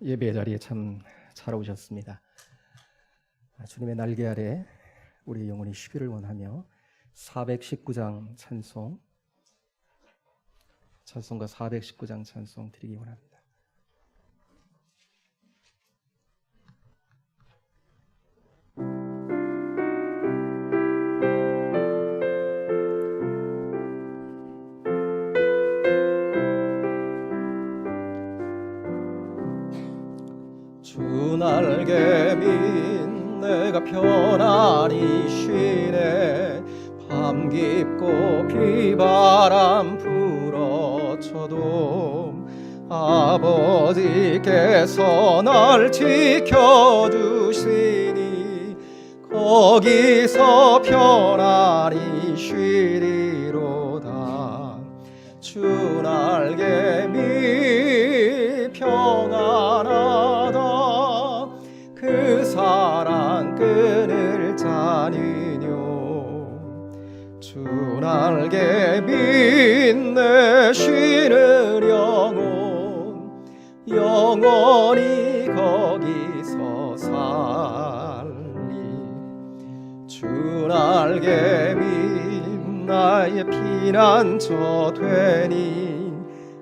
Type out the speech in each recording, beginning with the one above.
예배 자리에 참 잘 오셨습니다. 주님의 날개 아래 우리 영혼이 쉬기를 원하며 419장 찬송가 419장 찬송 드리기 원합니다. 주 날개 민 내가 편안히 쉬네. 밤 깊고 비바람 불어쳐도 아버지께서 날 지켜주시니 거기서 편안히 쉬리로다. 주 날개 미 평안하다. 그 사랑 끈을 짜니뇨. 주 날개 빛내 쉬는 영원히 거기서 살리. 주 날개 빛 나의 피난처 되니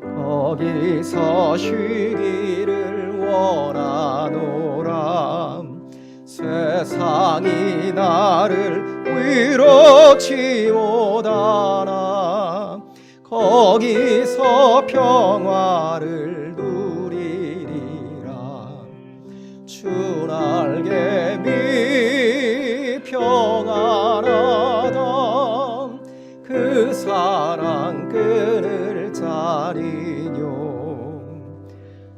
거기서 쉬기를 원하노라. 세상이 나를 위롭지 못하나 거기서 평화를 누리리라. 주 날개 미 평안하다. 그 사랑 끈을 짜리뇨.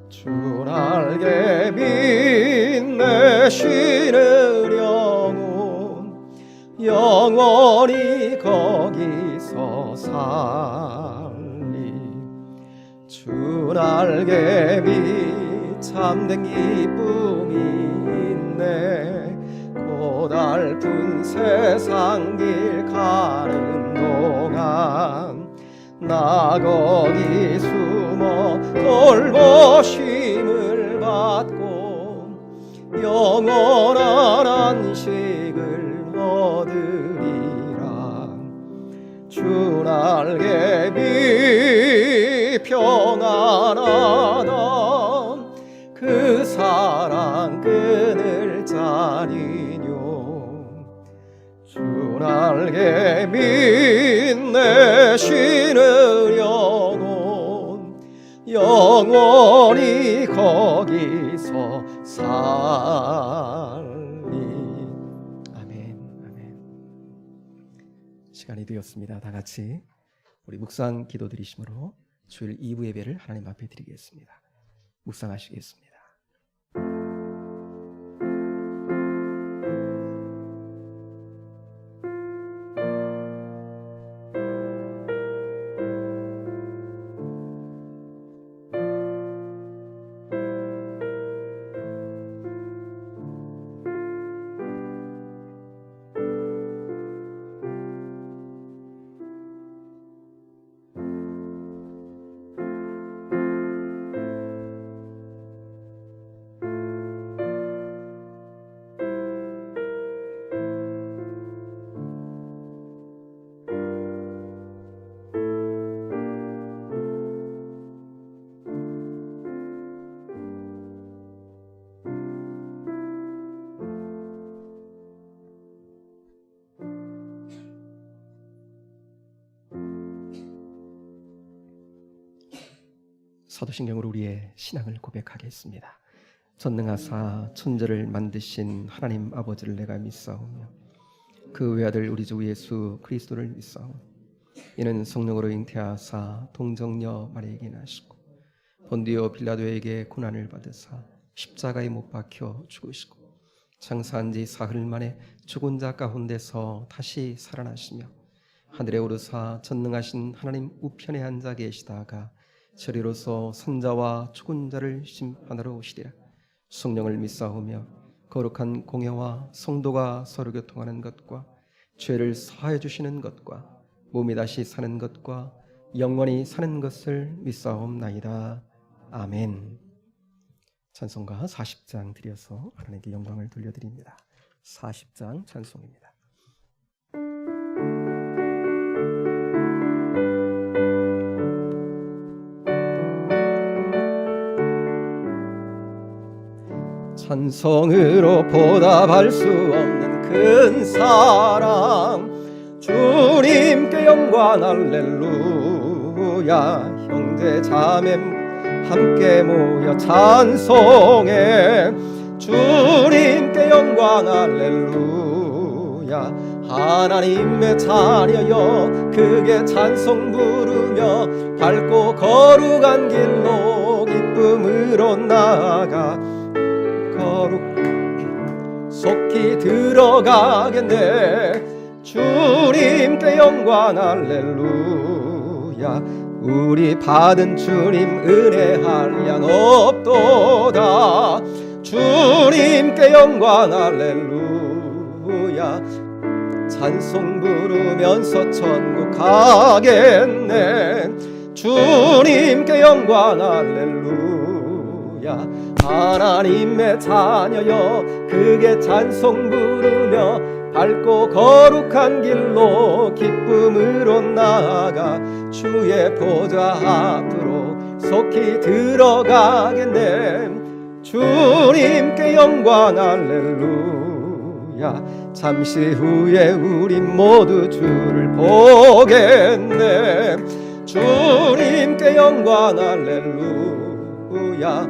주 날개 빛내 쉬는 영원히 거기서 살리. 주 날개 밑 참된 기쁨이 있네. 고달픈 세상 길 가는 동안 나 거기 숨어 돌보심을 받고 영원한 안식을 얻으리라. 주 날개 미 평안하다. 그 사랑 끈을 짜리뇨. 주 날개 빛내 쉬는 영원히 거기서 살리. 아멘. 시간이 되었습니다. 다 같이 우리 묵상 기도 드리심으로 주일 2부 예배를 하나님 앞에 드리겠습니다. 묵상하시겠습니다. 사도신경으로 우리의 신앙을 고백하겠습니다. 전능하사 천지를 만드신 하나님 아버지를 내가 믿사오며 그 외아들 우리 주 예수 그리스도를 믿사오니 이는 성령으로 잉태하사 동정녀 마리아에게 나시고 본디오 빌라도에게 고난을 받으사 십자가에 못 박혀 죽으시고 장사한 지 사흘 만에 죽은 자 가운데서 다시 살아나시며 하늘에 오르사 전능하신 하나님 우편에 앉아 계시다가 저리로서 산자와 죽은 자를 심판하러 오시리라. 성령을 믿사오며 거룩한 공회와 성도가 서로 교통하는 것과 죄를 사하여 주시는 것과 몸이 다시 사는 것과 영원히 사는 것을 믿사옵나이다. 아멘. 찬송가 40장 드려서 하나님께 영광을 돌려드립니다. 40장 찬송입니다. 찬송으로 보답할 수 없는 큰 사랑, 주님께 영광 할렐루야. 형제 자매 함께 모여 찬송해, 주님께 영광 할렐루야. 하나님의 자녀여 크게 찬송 부르며 밝고 거룩한 길로 기쁨으로 나아가 속히 들어가겠네. 주님께 영광 할렐루야. 우리 받은 주님 은혜 한량 없도다. 주님께 영광 할렐루야. 찬송 부르면서 천국 가겠네. 주님께 영광 할렐루야. 하나님의 자녀여 크게 찬송 부르며 밝고 거룩한 길로 기쁨으로 나아가 주의 보좌 앞으로 속히 들어가겠네. 주님께 영광 할렐루야. 잠시 후에 우리 모두 주를 보겠네. 주님께 영광 할렐루야.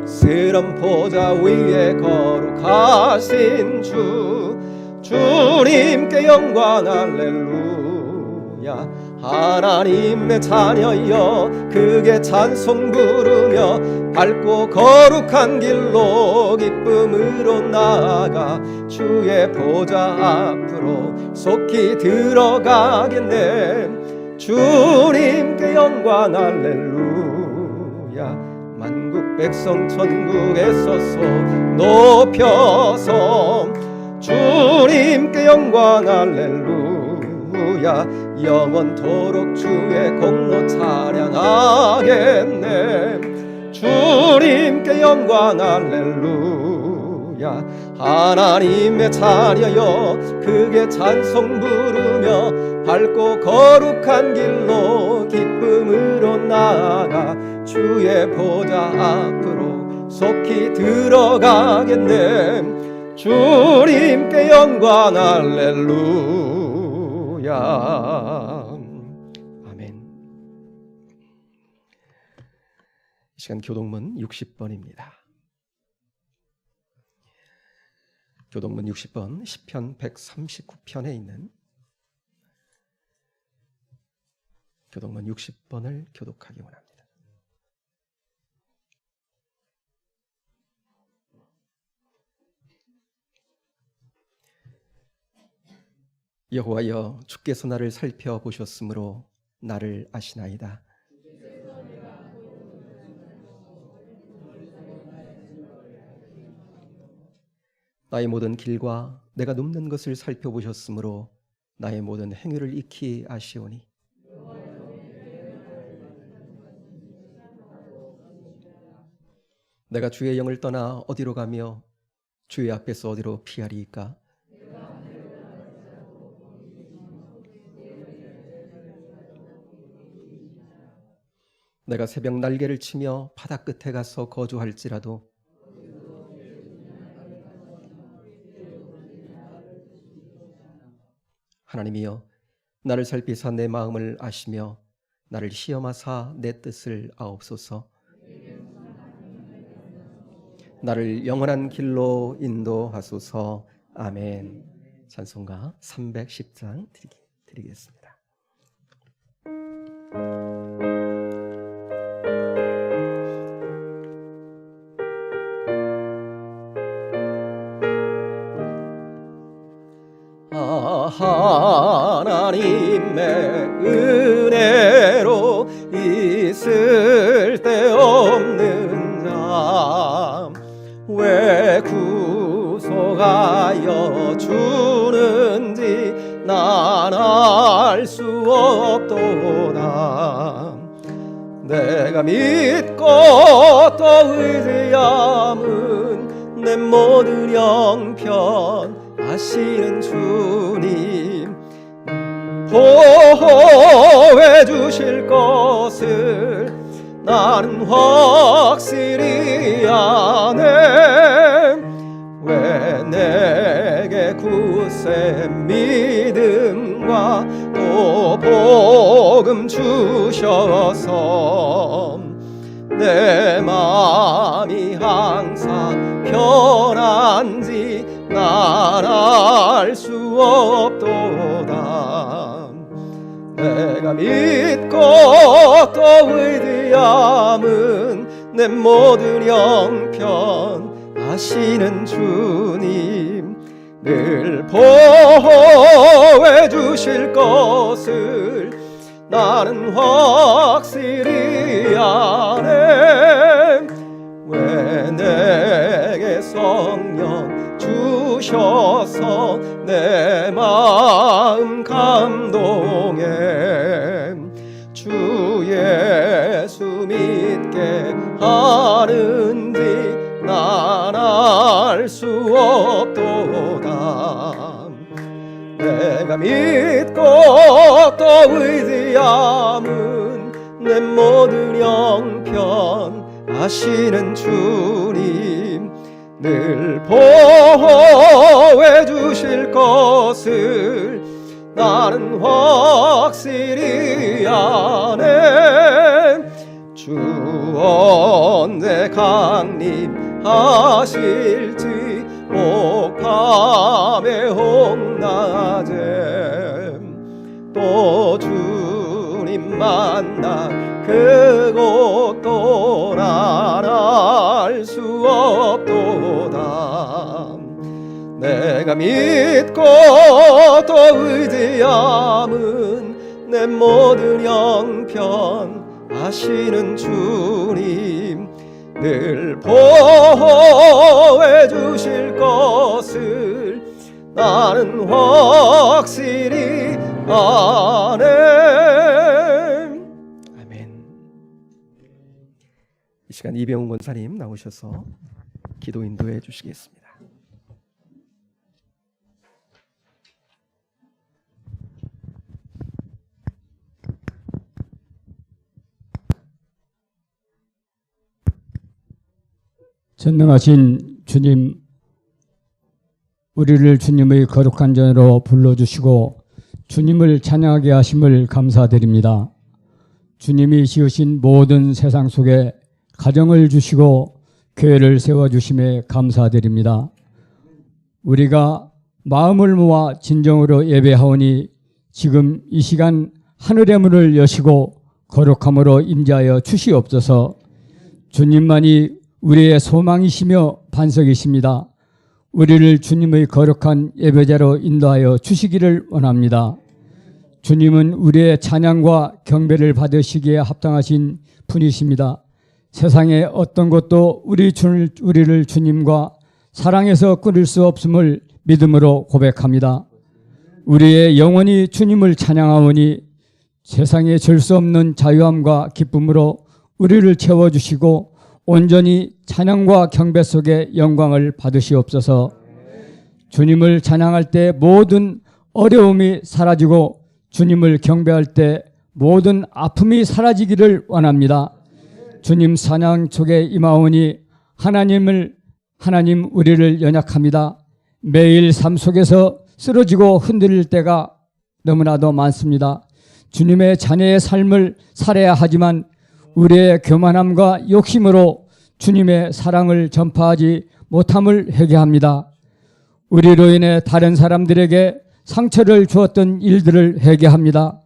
스런 보좌 위에 거룩하신 주, 주님께 영광 할렐루야. 하나님의 자녀여 크게 찬송 부르며 밝고 거룩한 길로 기쁨으로 나아가 주의 보좌 앞으로 속히 들어가겠네. 주님께 영광 할렐루야. 만국 백성 천국에 서서 높여서 주님께 영광 할렐루야. 영원토록 주의 공로 찬양하겠네. 주님께 영광 할렐루야. 하나님의 자녀여 크게 찬송 부르며 밝고 거룩한 길로 기쁨으로 나아가 주의 보좌 앞으로 속히 들어가겠네. 주님께 영광 할렐루야. 아멘. 이 시간 교동문 60번입니다. 교동문 60번 시편 139편에 있는 교동문 60번을 교독하기 원합니다. 여호와여 주께서 나를 살펴보셨으므로 나를 아시나이다. 나의 모든 길과 내가 눕는 것을 살펴보셨으므로 나의 모든 행위를 익히 아시오니 내가 주의 영을 떠나 어디로 가며 주의 앞에서 어디로 피하리이까? 내가 새벽 날개를 치며 바다 끝에 가서 거주할지라도 하나님이여 나를 살피사 내 마음을 아시며 나를 시험하사 내 뜻을 아옵소서. 나를 영원한 길로 인도하소서. 아멘. 찬송가 310장 드리겠습니다. 하나님의 은혜로 있을 데 없는 자 왜 구속하여 주는지 난 알 수 없도다. 내 내가 믿고 또 의지함은 내 모든 형편 아시는 주님 보호해 주실 것을 나는 확실히 아네. 왜 내게 굳세 믿음과 또 복음 주셔서 내 마음이 항상 편한지 난 알 수 없도다. 내가 믿고 또 의지함은 내 모든 형편 아시는 주님 늘 보호해 주실 것을 나는 확실히 아네. 왜 내게 성령 주셔서 내 마음 감동해 주 예수 믿게 하는지 난 알 수 없도다. 내가 믿고 또 의지함은 내 모든 형편 아시는 주님 늘 보호해 주실 것을 나는 확실히 아네. 주 언제 강림하실지 혹함에 홍낮에 또 주님 만나 그곳도 난 알 수 없도다. 내가 믿고 또 의지함은 내 모든 형편 아시는 주님 늘 보호해 주실 것을 나는 확실히 아네. 아멘. 이 시간 이병훈 권사님 나오셔서 기도 인도해 주시겠습니다. 전능하신 주님, 우리를 주님의 거룩한 전으로 불러주시고 주님을 찬양하게 하심을 감사드립니다. 주님이 지으신 모든 세상 속에 가정을 주시고 교회를 세워주심에 감사드립니다. 우리가 마음을 모아 진정으로 예배하오니 지금 이 시간 하늘의 문을 여시고 거룩함으로 임재하여 주시옵소서. 주님만이 우리의 소망이시며 반석이십니다. 우리를 주님의 거룩한 예배자로 인도하여 주시기를 원합니다. 주님은 우리의 찬양과 경배를 받으시기에 합당하신 분이십니다. 세상에 어떤 것도 우리를 주님과 사랑해서 끊을 수 없음을 믿음으로 고백합니다. 우리의 영혼이 주님을 찬양하오니 세상에 줄 수 없는 자유함과 기쁨으로 우리를 채워주시고 온전히 찬양과 경배 속에 영광을 받으시옵소서. 주님을 찬양할 때 모든 어려움이 사라지고 주님을 경배할 때 모든 아픔이 사라지기를 원합니다. 주님 찬양 속에 임하오니 하나님 우리를 연약합니다. 매일 삶 속에서 쓰러지고 흔들릴 때가 너무나도 많습니다. 주님의 자녀의 삶을 살아야 하지만 우리의 교만함과 욕심으로 주님의 사랑을 전파하지 못함을 회개합니다. 우리로 인해 다른 사람들에게 상처를 주었던 일들을 회개합니다.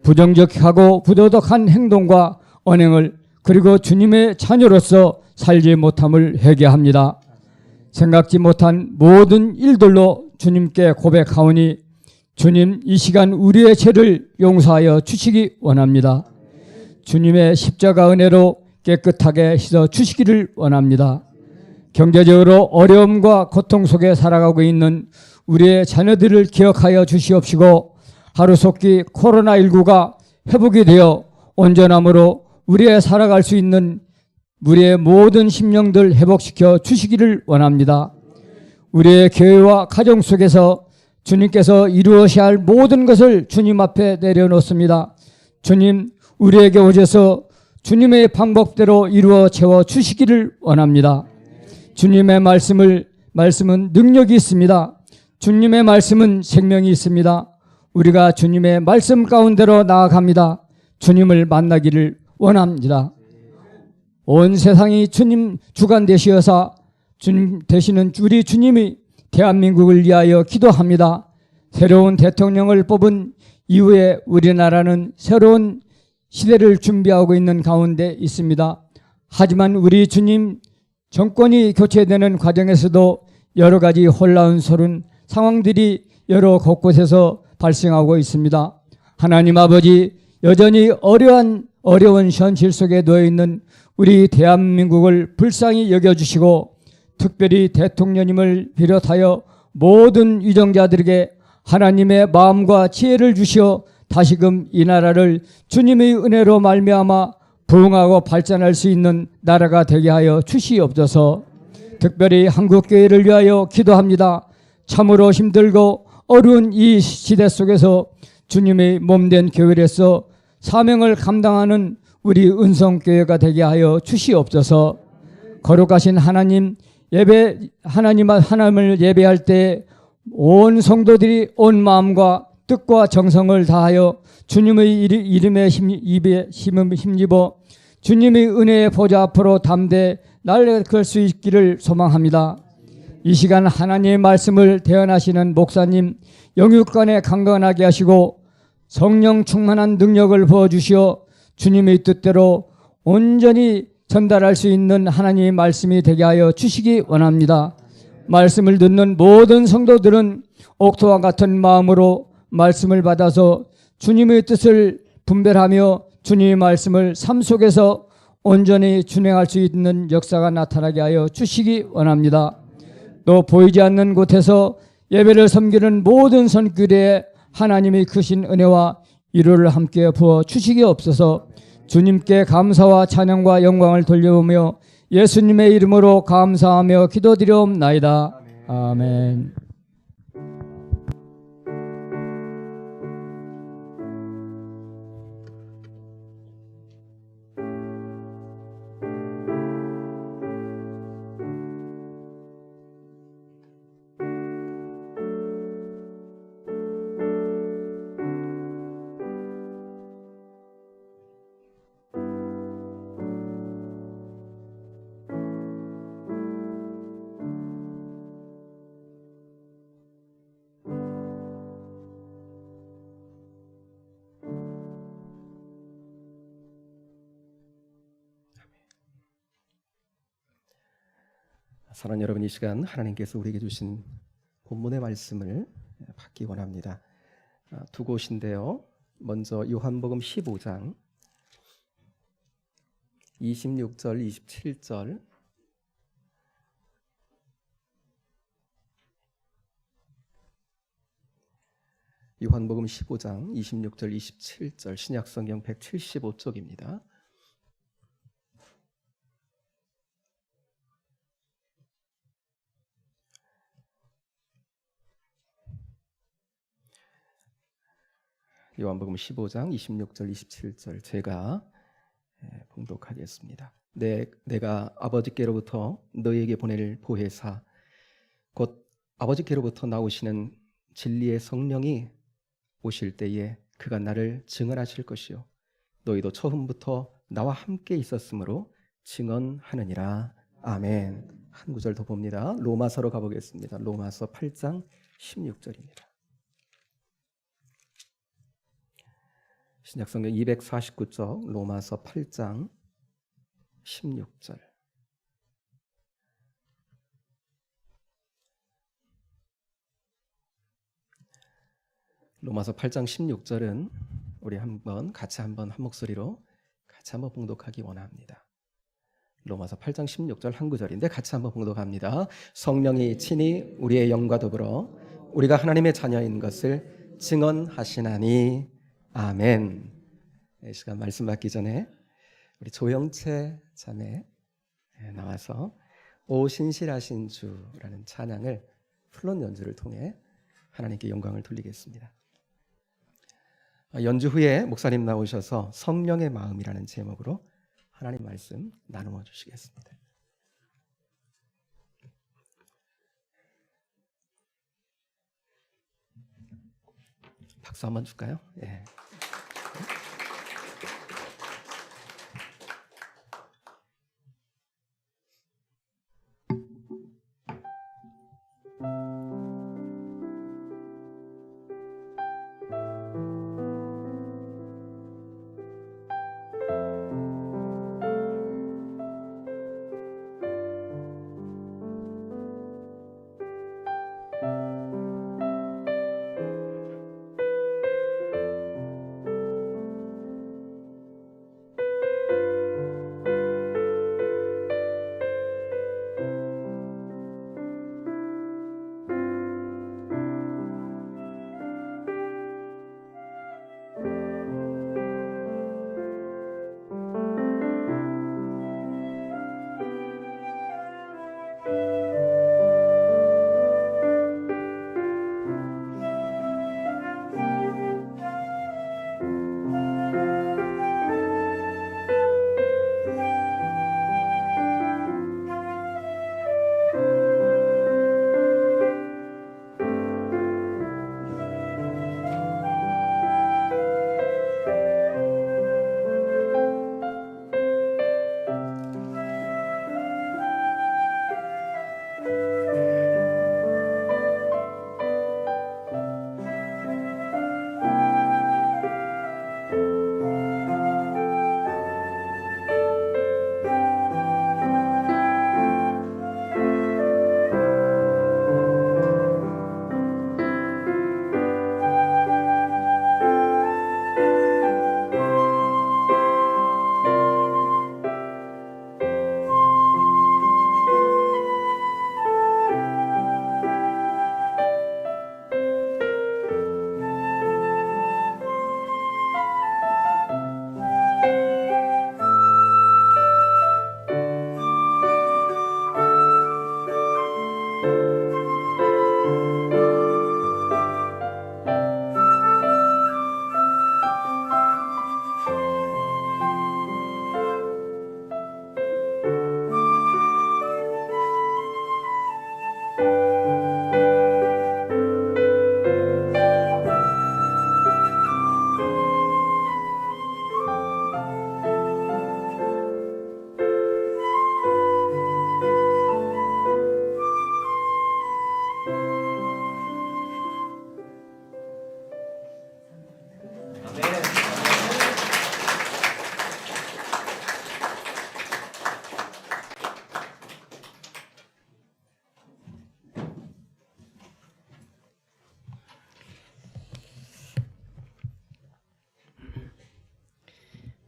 부정적하고 부도덕한 행동과 언행을 그리고 주님의 자녀로서 살지 못함을 회개합니다. 생각지 못한 모든 일들로 주님께 고백하오니 주님 이 시간 우리의 죄를 용서하여 주시기 원합니다. 주님의 십자가 은혜로 깨끗하게 씻어 주시기를 원합니다. 경제적으로 어려움과 고통 속에 살아가고 있는 우리의 자녀들을 기억하여 주시옵시고 하루속히 코로나19가 회복이 되어 온전함으로 우리의 살아갈 수 있는 우리의 모든 심령들 회복시켜 주시기를 원합니다. 우리의 교회와 가정 속에서 주님께서 이루어셔야 할 모든 것을 주님 앞에 내려놓습니다. 주님, 우리에게 오셔서 주님의 방법대로 이루어 채워 주시기를 원합니다. 주님의 말씀은 능력이 있습니다. 주님의 말씀은 생명이 있습니다. 우리가 주님의 말씀 가운데로 나아갑니다. 주님을 만나기를 원합니다. 온 세상이 주님 주관 되시어서 주님 되시는 우리 주님이 대한민국을 위하여 기도합니다. 새로운 대통령을 뽑은 이후에 우리나라는 새로운 시대를 준비하고 있는 가운데 있습니다. 하지만 우리 주님 정권이 교체되는 과정에서도 여러 가지 혼란스러운 상황들이 여러 곳곳에서 발생하고 있습니다. 하나님 아버지, 여전히 어려운 현실 속에 놓여 있는 우리 대한민국을 불쌍히 여겨주시고 특별히 대통령님을 비롯하여 모든 위정자들에게 하나님의 마음과 지혜를 주시어 다시금 이 나라를 주님의 은혜로 말미암아 부흥하고 발전할 수 있는 나라가 되게 하여 주시옵소서. 특별히 한국교회를 위하여 기도합니다. 참으로 힘들고 어려운 이 시대 속에서 주님의 몸된 교회로서 사명을 감당하는 우리 은성교회가 되게 하여 주시옵소서. 거룩하신 하나님, 하나님을 예배할 때 온 성도들이 온 마음과 뜻과 정성을 다하여 주님의 이름에 힘입어 주님의 은혜의 보좌 앞으로 담대 날아갈 수 있기를 소망합니다. 이 시간 하나님의 말씀을 대언하시는 목사님 영육간에 강건하게 하시고 성령 충만한 능력을 부어주시어 주님의 뜻대로 온전히 전달할 수 있는 하나님의 말씀이 되게 하여 주시기 원합니다. 말씀을 듣는 모든 성도들은 옥토와 같은 마음으로 말씀을 받아서 주님의 뜻을 분별하며 주님의 말씀을 삶 속에서 온전히 준행할 수 있는 역사가 나타나게 하여 주시기 원합니다. 또 보이지 않는 곳에서 예배를 섬기는 모든 손길에 하나님의 크신 은혜와 위로를 함께 부어 주시기 없어서 주님께 감사와 찬양과 영광을 돌려오며 예수님의 이름으로 감사하며 기도드리옵나이다. 아멘. 사랑하는 여러분, 이 시간 하나님께서 우리에게 주신 본문의 말씀을 받기 원합니다. 두 곳인데요. 먼저 요한복음 15장 26절, 27절, 요한복음 15장 26절, 27절, 신약성경 175쪽입니다. 요한복음 15장 26절 27절 제가 봉독하겠습니다. 내가 아버지께로부터 너희에게 보낼 보혜사 곧 아버지께로부터 나오시는 진리의 성령이 오실 때에 그가 나를 증언하실 것이요 너희도 처음부터 나와 함께 있었으므로 증언하느니라. 아멘. 한 구절 더 봅니다. 로마서로 가보겠습니다. 로마서 8장 16절입니다. 신약성경 249쪽 로마서 8장 16절. 로마서 8장 16절은 우리 같이 한 목소리로 같이 한번 봉독하기 원합니다. 로마서 8장 16절 한 구절인데 같이 한번 봉독합니다. 성령이 친히 우리의 영과 더불어 우리가 하나님의 자녀인 것을 증언하시나니. 아멘. 이 시간 말씀 받기 전에 우리 조영채 자매 나와서 오 신실하신 주라는 찬양을 플룻 연주를 통해 하나님께 영광을 돌리겠습니다. 연주 후에 목사님 나오셔서 성령의 마음이라는 제목으로 하나님 말씀 나누어 주시겠습니다. 박수 한번 줄까요? 예.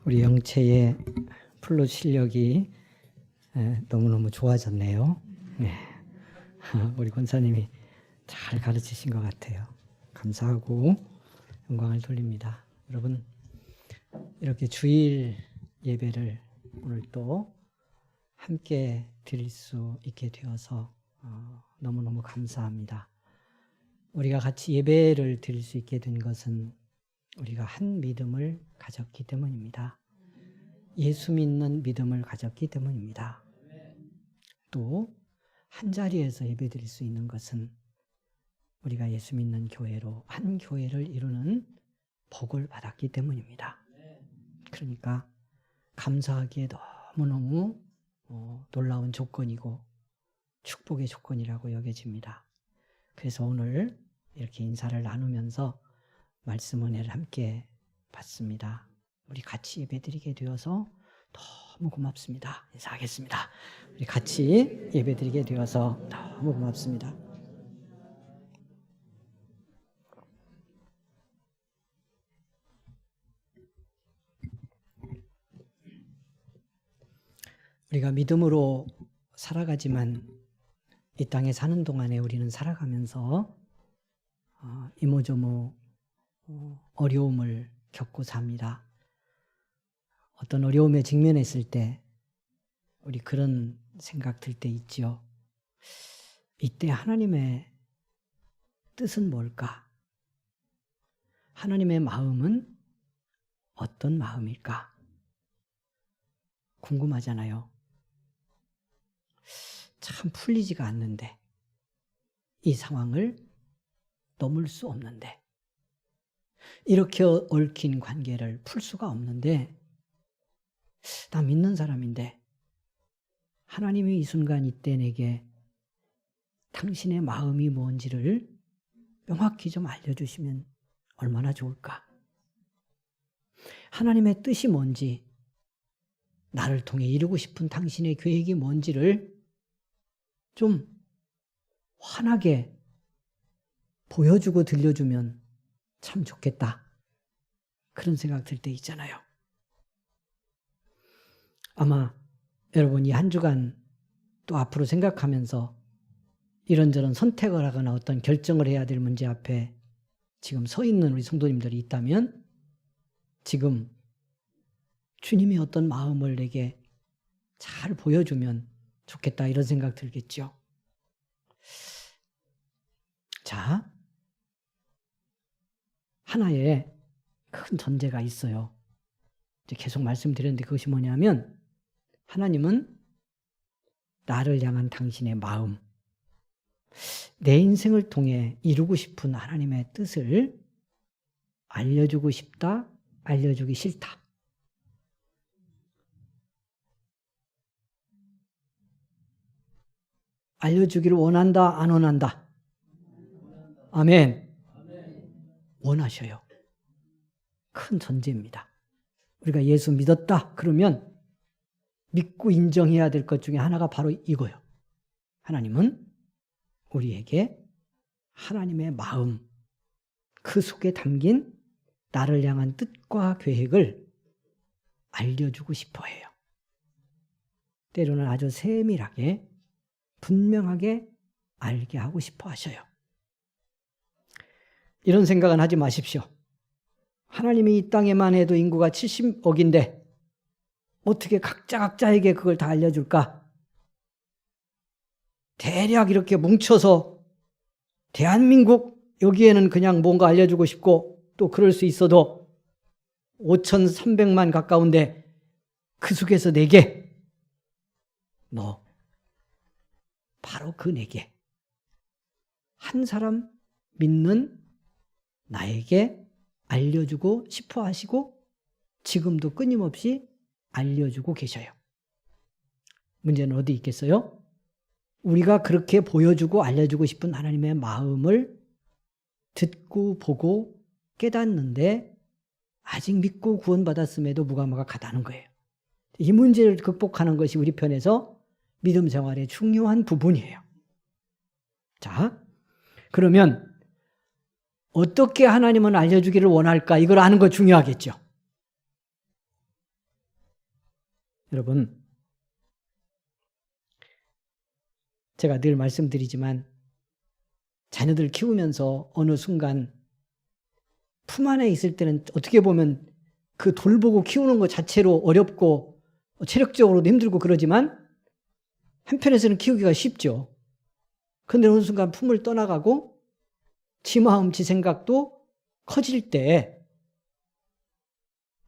우리 영채의 플룻 실력이 너무너무 좋아졌네요. 네. 우리 권사님이 잘 가르치신 것 같아요. 감사하고 영광을 돌립니다. 여러분, 이렇게 주일 예배를 오늘 또 함께 드릴 수 있게 되어서 너무너무 감사합니다. 우리가 같이 예배를 드릴 수 있게 된 것은 우리가 한 믿음을 가졌기 때문입니다. 예수 믿는 믿음을 가졌기 때문입니다. 또 한 자리에서 예배드릴 수 있는 것은 우리가 예수 믿는 교회로 한 교회를 이루는 복을 받았기 때문입니다. 그러니까 감사하기에 너무너무 놀라운 조건이고 축복의 조건이라고 여겨집니다. 그래서 오늘 이렇게 인사를 나누면서 말씀 은혜를 함께 받습니다. 우리 같이 예배드리게 되어서 너무 고맙습니다. 인사하겠습니다. 우리 같이 예배드리게 되어서 너무 고맙습니다. 우리가 믿음으로 살아가지만 이 땅에 사는 동안에 우리는 살아가면서 이모저모 어려움을 겪고 삽니다. 어떤 어려움에 직면했을 때 우리 그런 생각 들 때 있죠. 이때 하나님의 뜻은 뭘까? 하나님의 마음은 어떤 마음일까? 궁금하잖아요. 참 풀리지가 않는데, 이 상황을 넘을 수 없는데, 이렇게 얽힌 관계를 풀 수가 없는데, 나 믿는 사람인데 하나님이 이 순간 이때 내게 당신의 마음이 뭔지를 명확히 좀 알려주시면 얼마나 좋을까? 하나님의 뜻이 뭔지, 나를 통해 이루고 싶은 당신의 계획이 뭔지를 좀 환하게 보여주고 들려주면 참 좋겠다. 그런 생각 들 때 있잖아요. 아마 여러분 이 한 주간 또 앞으로 생각하면서 이런저런 선택을 하거나 어떤 결정을 해야 될 문제 앞에 지금 서 있는 우리 성도님들이 있다면 지금 주님이 어떤 마음을 내게 잘 보여주면 좋겠다 이런 생각 들겠죠. 자, 하나의 큰 전제가 있어요. 이제 계속 말씀드렸는데 그것이 뭐냐면 하나님은 나를 향한 당신의 마음, 내 인생을 통해 이루고 싶은 하나님의 뜻을 알려주고 싶다, 알려주기 싫다. 알려주기를 원한다, 안 원한다? 아멘. 원하셔요. 큰 전제입니다. 우리가 예수 믿었다 그러면 믿고 인정해야 될 것 중에 하나가 바로 이거예요. 하나님은 우리에게 하나님의 마음, 그 속에 담긴 나를 향한 뜻과 계획을 알려주고 싶어 해요. 때로는 아주 세밀하게 분명하게 알게 하고 싶어 하셔요. 이런 생각은 하지 마십시오. 하나님이 이 땅에만 해도 인구가 70억인데 어떻게 각자에게 그걸 다 알려줄까? 대략 이렇게 뭉쳐서 대한민국 여기에는 그냥 뭔가 알려주고 싶고 또 그럴 수 있어도 5,300만 가까운데 그 속에서 내게 너 바로 그 내게 한 사람 믿는 나에게 알려주고 싶어 하시고 지금도 끊임없이 알려주고 계셔요. 문제는 어디 있겠어요? 우리가 그렇게 보여주고 알려주고 싶은 하나님의 마음을 듣고 보고 깨닫는데 아직 믿고 구원받았음에도 무감화가 가다는 거예요. 이 문제를 극복하는 것이 우리 편에서 믿음 생활의 중요한 부분이에요. 자, 그러면 어떻게 하나님은 알려주기를 원할까? 이걸 아는 거 중요하겠죠. 여러분, 제가 늘 말씀드리지만 자녀들 키우면서 어느 순간 품 안에 있을 때는 어떻게 보면 그 돌보고 키우는 것 자체로 어렵고 체력적으로도 힘들고 그러지만 한편에서는 키우기가 쉽죠. 그런데 어느 순간 품을 떠나가고 지 마음, 지 생각도 커질 때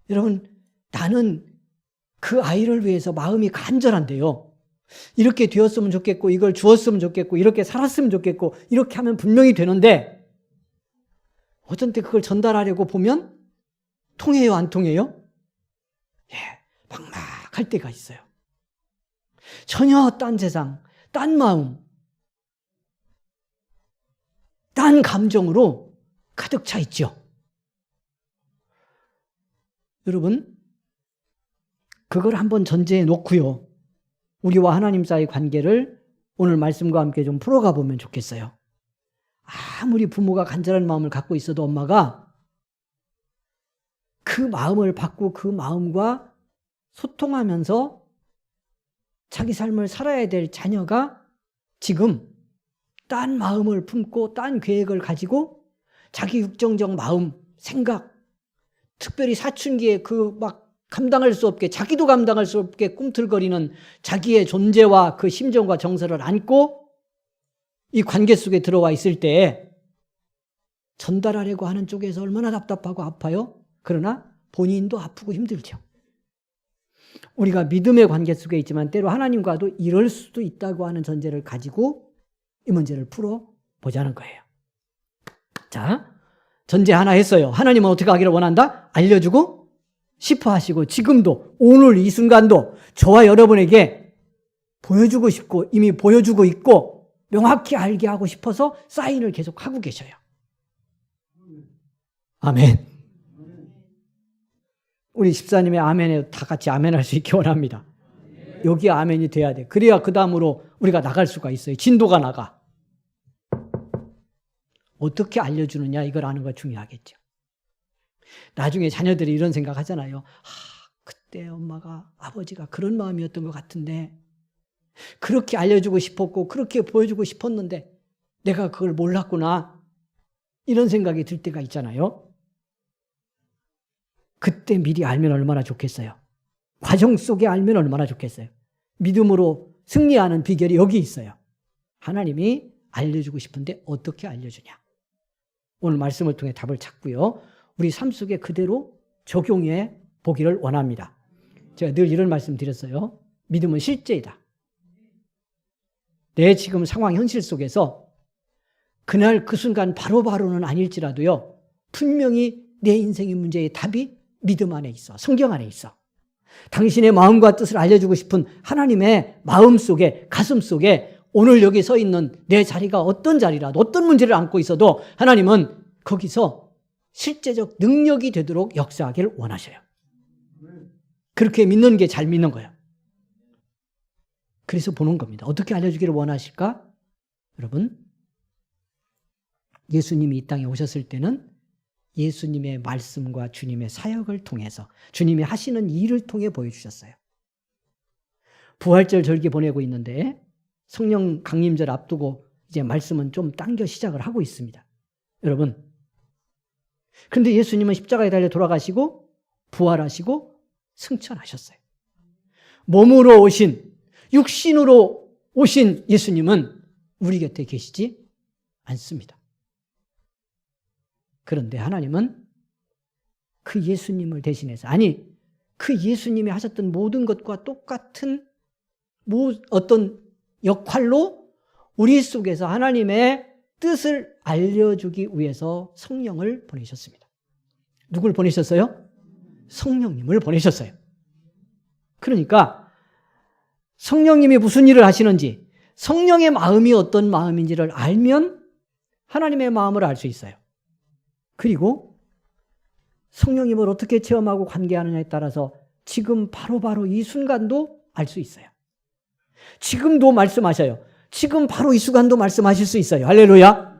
여러분 나는 그 아이를 위해서 마음이 간절한데요. 이렇게 되었으면 좋겠고 이걸 주었으면 좋겠고 이렇게 살았으면 좋겠고 이렇게 하면 분명히 되는데 어떤 때 그걸 전달하려고 보면 통해요, 안 통해요? 예, 막막할 때가 있어요. 전혀 딴 세상, 딴 마음, 딴 감정으로 가득 차 있죠. 여러분, 그걸 한번 전제해 놓고요. 우리와 하나님 사이의 관계를 오늘 말씀과 함께 좀 풀어가 보면 좋겠어요. 아무리 부모가 간절한 마음을 갖고 있어도 엄마가 그 마음을 받고 그 마음과 소통하면서 자기 삶을 살아야 될 자녀가 지금 딴 마음을 품고 딴 계획을 가지고 자기 육정적 마음, 생각, 특별히 사춘기에 그 막 감당할 수 없게, 자기도 감당할 수 없게 꿈틀거리는 자기의 존재와 그 심정과 정서를 안고 이 관계 속에 들어와 있을 때 전달하려고 하는 쪽에서 얼마나 답답하고 아파요? 그러나 본인도 아프고 힘들죠. 우리가 믿음의 관계 속에 있지만 때로 하나님과도 이럴 수도 있다고 하는 전제를 가지고 이 문제를 풀어보자는 거예요. 자, 전제 하나 했어요. 하나님은 어떻게 하기를 원한다? 알려주고 싶어 하시고 지금도 오늘 이 순간도 저와 여러분에게 보여주고 싶고 이미 보여주고 있고 명확히 알게 하고 싶어서 사인을 계속 하고 계셔요. 아멘. 우리 집사님의 아멘에 다 같이 아멘할 수 있게 원합니다. 여기 아멘이 돼야 돼. 그래야 그 다음으로 우리가 나갈 수가 있어요. 진도가 나가. 어떻게 알려주느냐 이걸 아는 거 중요하겠죠. 나중에 자녀들이 이런 생각 하잖아요. 그때 엄마가 아버지가 그런 마음이었던 것 같은데 그렇게 알려주고 싶었고 그렇게 보여주고 싶었는데 내가 그걸 몰랐구나. 이런 생각이 들 때가 있잖아요. 그때 미리 알면 얼마나 좋겠어요. 과정 속에 알면 얼마나 좋겠어요. 믿음으로 승리하는 비결이 여기 있어요. 하나님이 알려주고 싶은데 어떻게 알려주냐. 오늘 말씀을 통해 답을 찾고요. 우리 삶 속에 그대로 적용해 보기를 원합니다. 제가 늘 이런 말씀 드렸어요. 믿음은 실제이다. 내 지금 상황 현실 속에서 그날 그 순간 바로바로는 아닐지라도요. 분명히 내 인생의 문제의 답이 믿음 안에 있어. 성경 안에 있어. 당신의 마음과 뜻을 알려주고 싶은 하나님의 마음 속에 가슴 속에 오늘 여기 서 있는 내 자리가 어떤 자리라도 어떤 문제를 안고 있어도 하나님은 거기서 실제적 능력이 되도록 역사하기를 원하셔요. 그렇게 믿는 게 잘 믿는 거예요. 그래서 보는 겁니다. 어떻게 알려주기를 원하실까? 여러분, 예수님이 이 땅에 오셨을 때는 예수님의 말씀과 주님의 사역을 통해서 주님이 하시는 일을 통해 보여주셨어요. 부활절 절기 보내고 있는데 성령 강림절 앞두고 이제 말씀은 좀 당겨 시작을 하고 있습니다. 여러분, 그런데 예수님은 십자가에 달려 돌아가시고 부활하시고 승천하셨어요. 몸으로 오신, 육신으로 오신 예수님은 우리 곁에 계시지 않습니다. 그런데 하나님은 그 예수님을 대신해서, 아니 그 예수님이 하셨던 모든 것과 똑같은 어떤 역할로 우리 속에서 하나님의 뜻을 알려주기 위해서 성령을 보내셨습니다. 누굴 보내셨어요? 성령님을 보내셨어요. 그러니까 성령님이 무슨 일을 하시는지, 성령의 마음이 어떤 마음인지를 알면 하나님의 마음을 알 수 있어요. 그리고 성령님을 어떻게 체험하고 관계하느냐에 따라서 지금 바로 이 순간도 알 수 있어요. 지금도 말씀하셔요. 지금 바로 이 순간도 말씀하실 수 있어요. 할렐루야.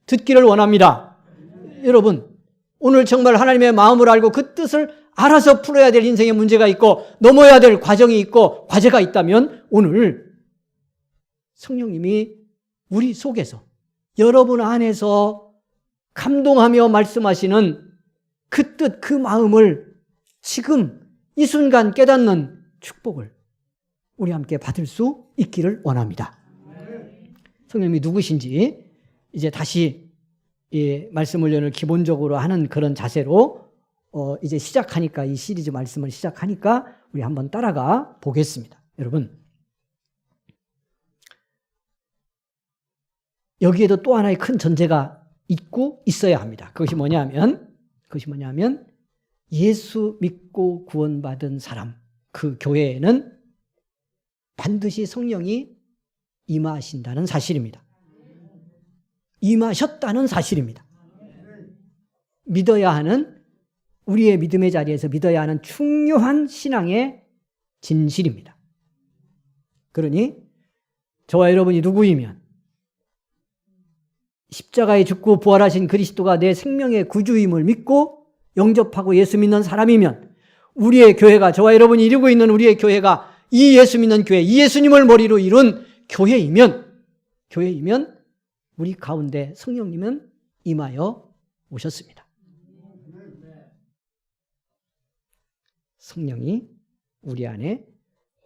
듣기를 원합니다. 여러분, 오늘 정말 하나님의 마음을 알고 그 뜻을 알아서 풀어야 될 인생의 문제가 있고 넘어야 될 과정이 있고 과제가 있다면 오늘 성령님이 우리 속에서 여러분 안에서 감동하며 말씀하시는 그 뜻, 그 마음을 지금 이 순간 깨닫는 축복을 우리 함께 받을 수 있기를 원합니다. 성령님이 누구신지 이제 다시 이 말씀 훈련을 기본적으로 하는 그런 자세로 이제 시작하니까, 이 시리즈 말씀을 시작하니까 우리 한번 따라가 보겠습니다. 여러분, 여기에도 또 하나의 큰 전제가 있고 있어야 합니다. 그것이 뭐냐면 예수 믿고 구원받은 사람, 그 교회에는 반드시 성령이 임하신다는 사실입니다. 임하셨다는 사실입니다. 믿어야 하는, 우리의 믿음의 자리에서 믿어야 하는 중요한 신앙의 진실입니다. 그러니 저와 여러분이 누구이면 십자가에 죽고 부활하신 그리스도가 내 생명의 구주임을 믿고 영접하고 예수 믿는 사람이면, 우리의 교회가, 저와 여러분이 이루고 있는 우리의 교회가 이 예수 믿는 교회, 이 예수님을 머리로 이룬 교회이면 우리 가운데 성령님은 임하여 오셨습니다. 성령이 우리 안에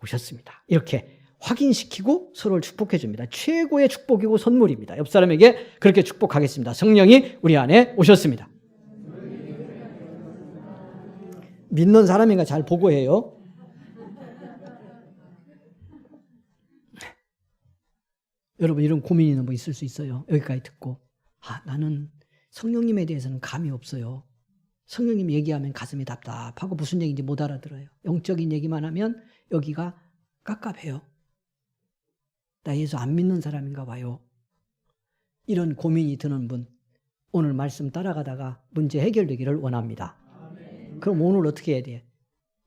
오셨습니다. 이렇게 확인시키고 서로를 축복해 줍니다. 최고의 축복이고 선물입니다. 옆 사람에게 그렇게 축복하겠습니다. 성령이 우리 안에 오셨습니다. 믿는 사람인가 잘 보고해요. 여러분 이런 고민이 뭐 있을 수 있어요. 여기까지 듣고 나는 성령님에 대해서는 감이 없어요. 성령님 얘기하면 가슴이 답답하고 무슨 얘기인지 못 알아들어요. 영적인 얘기만 하면 여기가 깝깝해요. 나 예수 안 믿는 사람인가 봐요. 이런 고민이 드는 분 오늘 말씀 따라가다가 문제 해결되기를 원합니다. 그럼 오늘 어떻게 해야 돼요?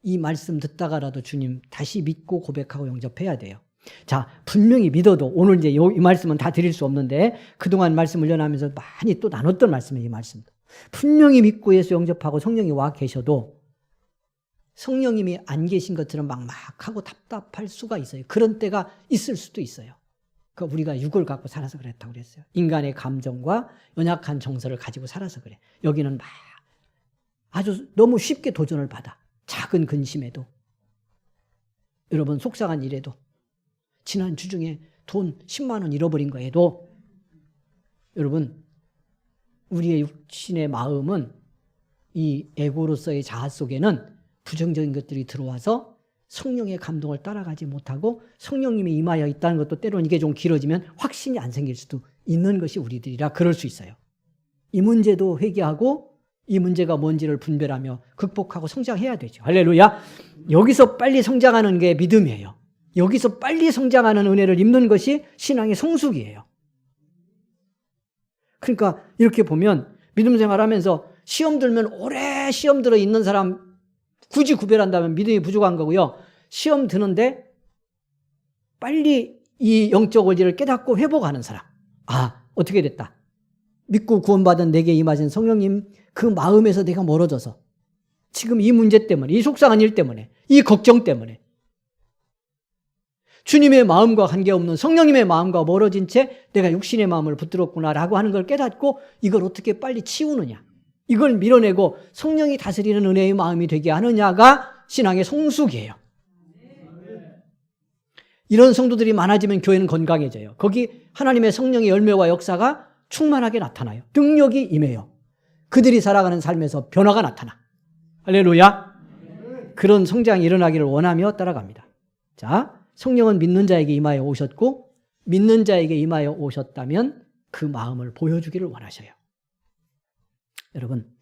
이 말씀 듣다가라도 주님 다시 믿고 고백하고 영접해야 돼요. 자, 분명히 믿어도 오늘 이제 이 말씀은 다 드릴 수 없는데 그동안 말씀을 연하면서 많이 또 나눴던 말씀이에요. 이 말씀도. 분명히 믿고 예수 영접하고 성령이 와 계셔도 성령님이 안 계신 것처럼 막막하고 답답할 수가 있어요. 그런 때가 있을 수도 있어요. 그 우리가 육을 갖고 살아서 그랬다고 그랬어요. 인간의 감정과 연약한 정서를 가지고 살아서 그래. 여기는 막 아주 너무 쉽게 도전을 받아. 작은 근심에도. 여러분 속상한 일에도. 지난 주 중에 돈 10만 원 잃어버린 거에도 여러분 우리의 육신의 마음은 이 에고로서의 자아 속에는 부정적인 것들이 들어와서 성령의 감동을 따라가지 못하고 성령님이 임하여 있다는 것도 때로는 이게 좀 길어지면 확신이 안 생길 수도 있는 것이 우리들이라 그럴 수 있어요. 이 문제도 회개하고 이 문제가 뭔지를 분별하며 극복하고 성장해야 되죠. 할렐루야. 여기서 빨리 성장하는 게 믿음이에요. 여기서 빨리 성장하는 은혜를 입는 것이 신앙의 성숙이에요. 그러니까 이렇게 보면 믿음 생활하면서 시험 들면 오래 시험 들어 있는 사람 굳이 구별한다면 믿음이 부족한 거고요. 시험 드는데 빨리 이 영적 원리를 깨닫고 회복하는 사람. 어떻게 됐다. 믿고 구원받은 내게 임하신 성령님 그 마음에서 내가 멀어져서 지금 이 문제 때문에 이 속상한 일 때문에 이 걱정 때문에 주님의 마음과 관계없는 성령님의 마음과 멀어진 채 내가 육신의 마음을 붙들었구나라고 하는 걸 깨닫고 이걸 어떻게 빨리 치우느냐. 이걸 밀어내고 성령이 다스리는 은혜의 마음이 되게 하느냐가 신앙의 성숙이에요. 이런 성도들이 많아지면 교회는 건강해져요. 거기 하나님의 성령의 열매와 역사가 충만하게 나타나요. 능력이 임해요. 그들이 살아가는 삶에서 변화가 나타나. 할렐루야. 그런 성장이 일어나기를 원하며 따라갑니다. 자, 성령은 믿는 자에게 임하여 오셨고 믿는 자에게 임하여 오셨다면 그 마음을 보여주기를 원하셔요. 여러분,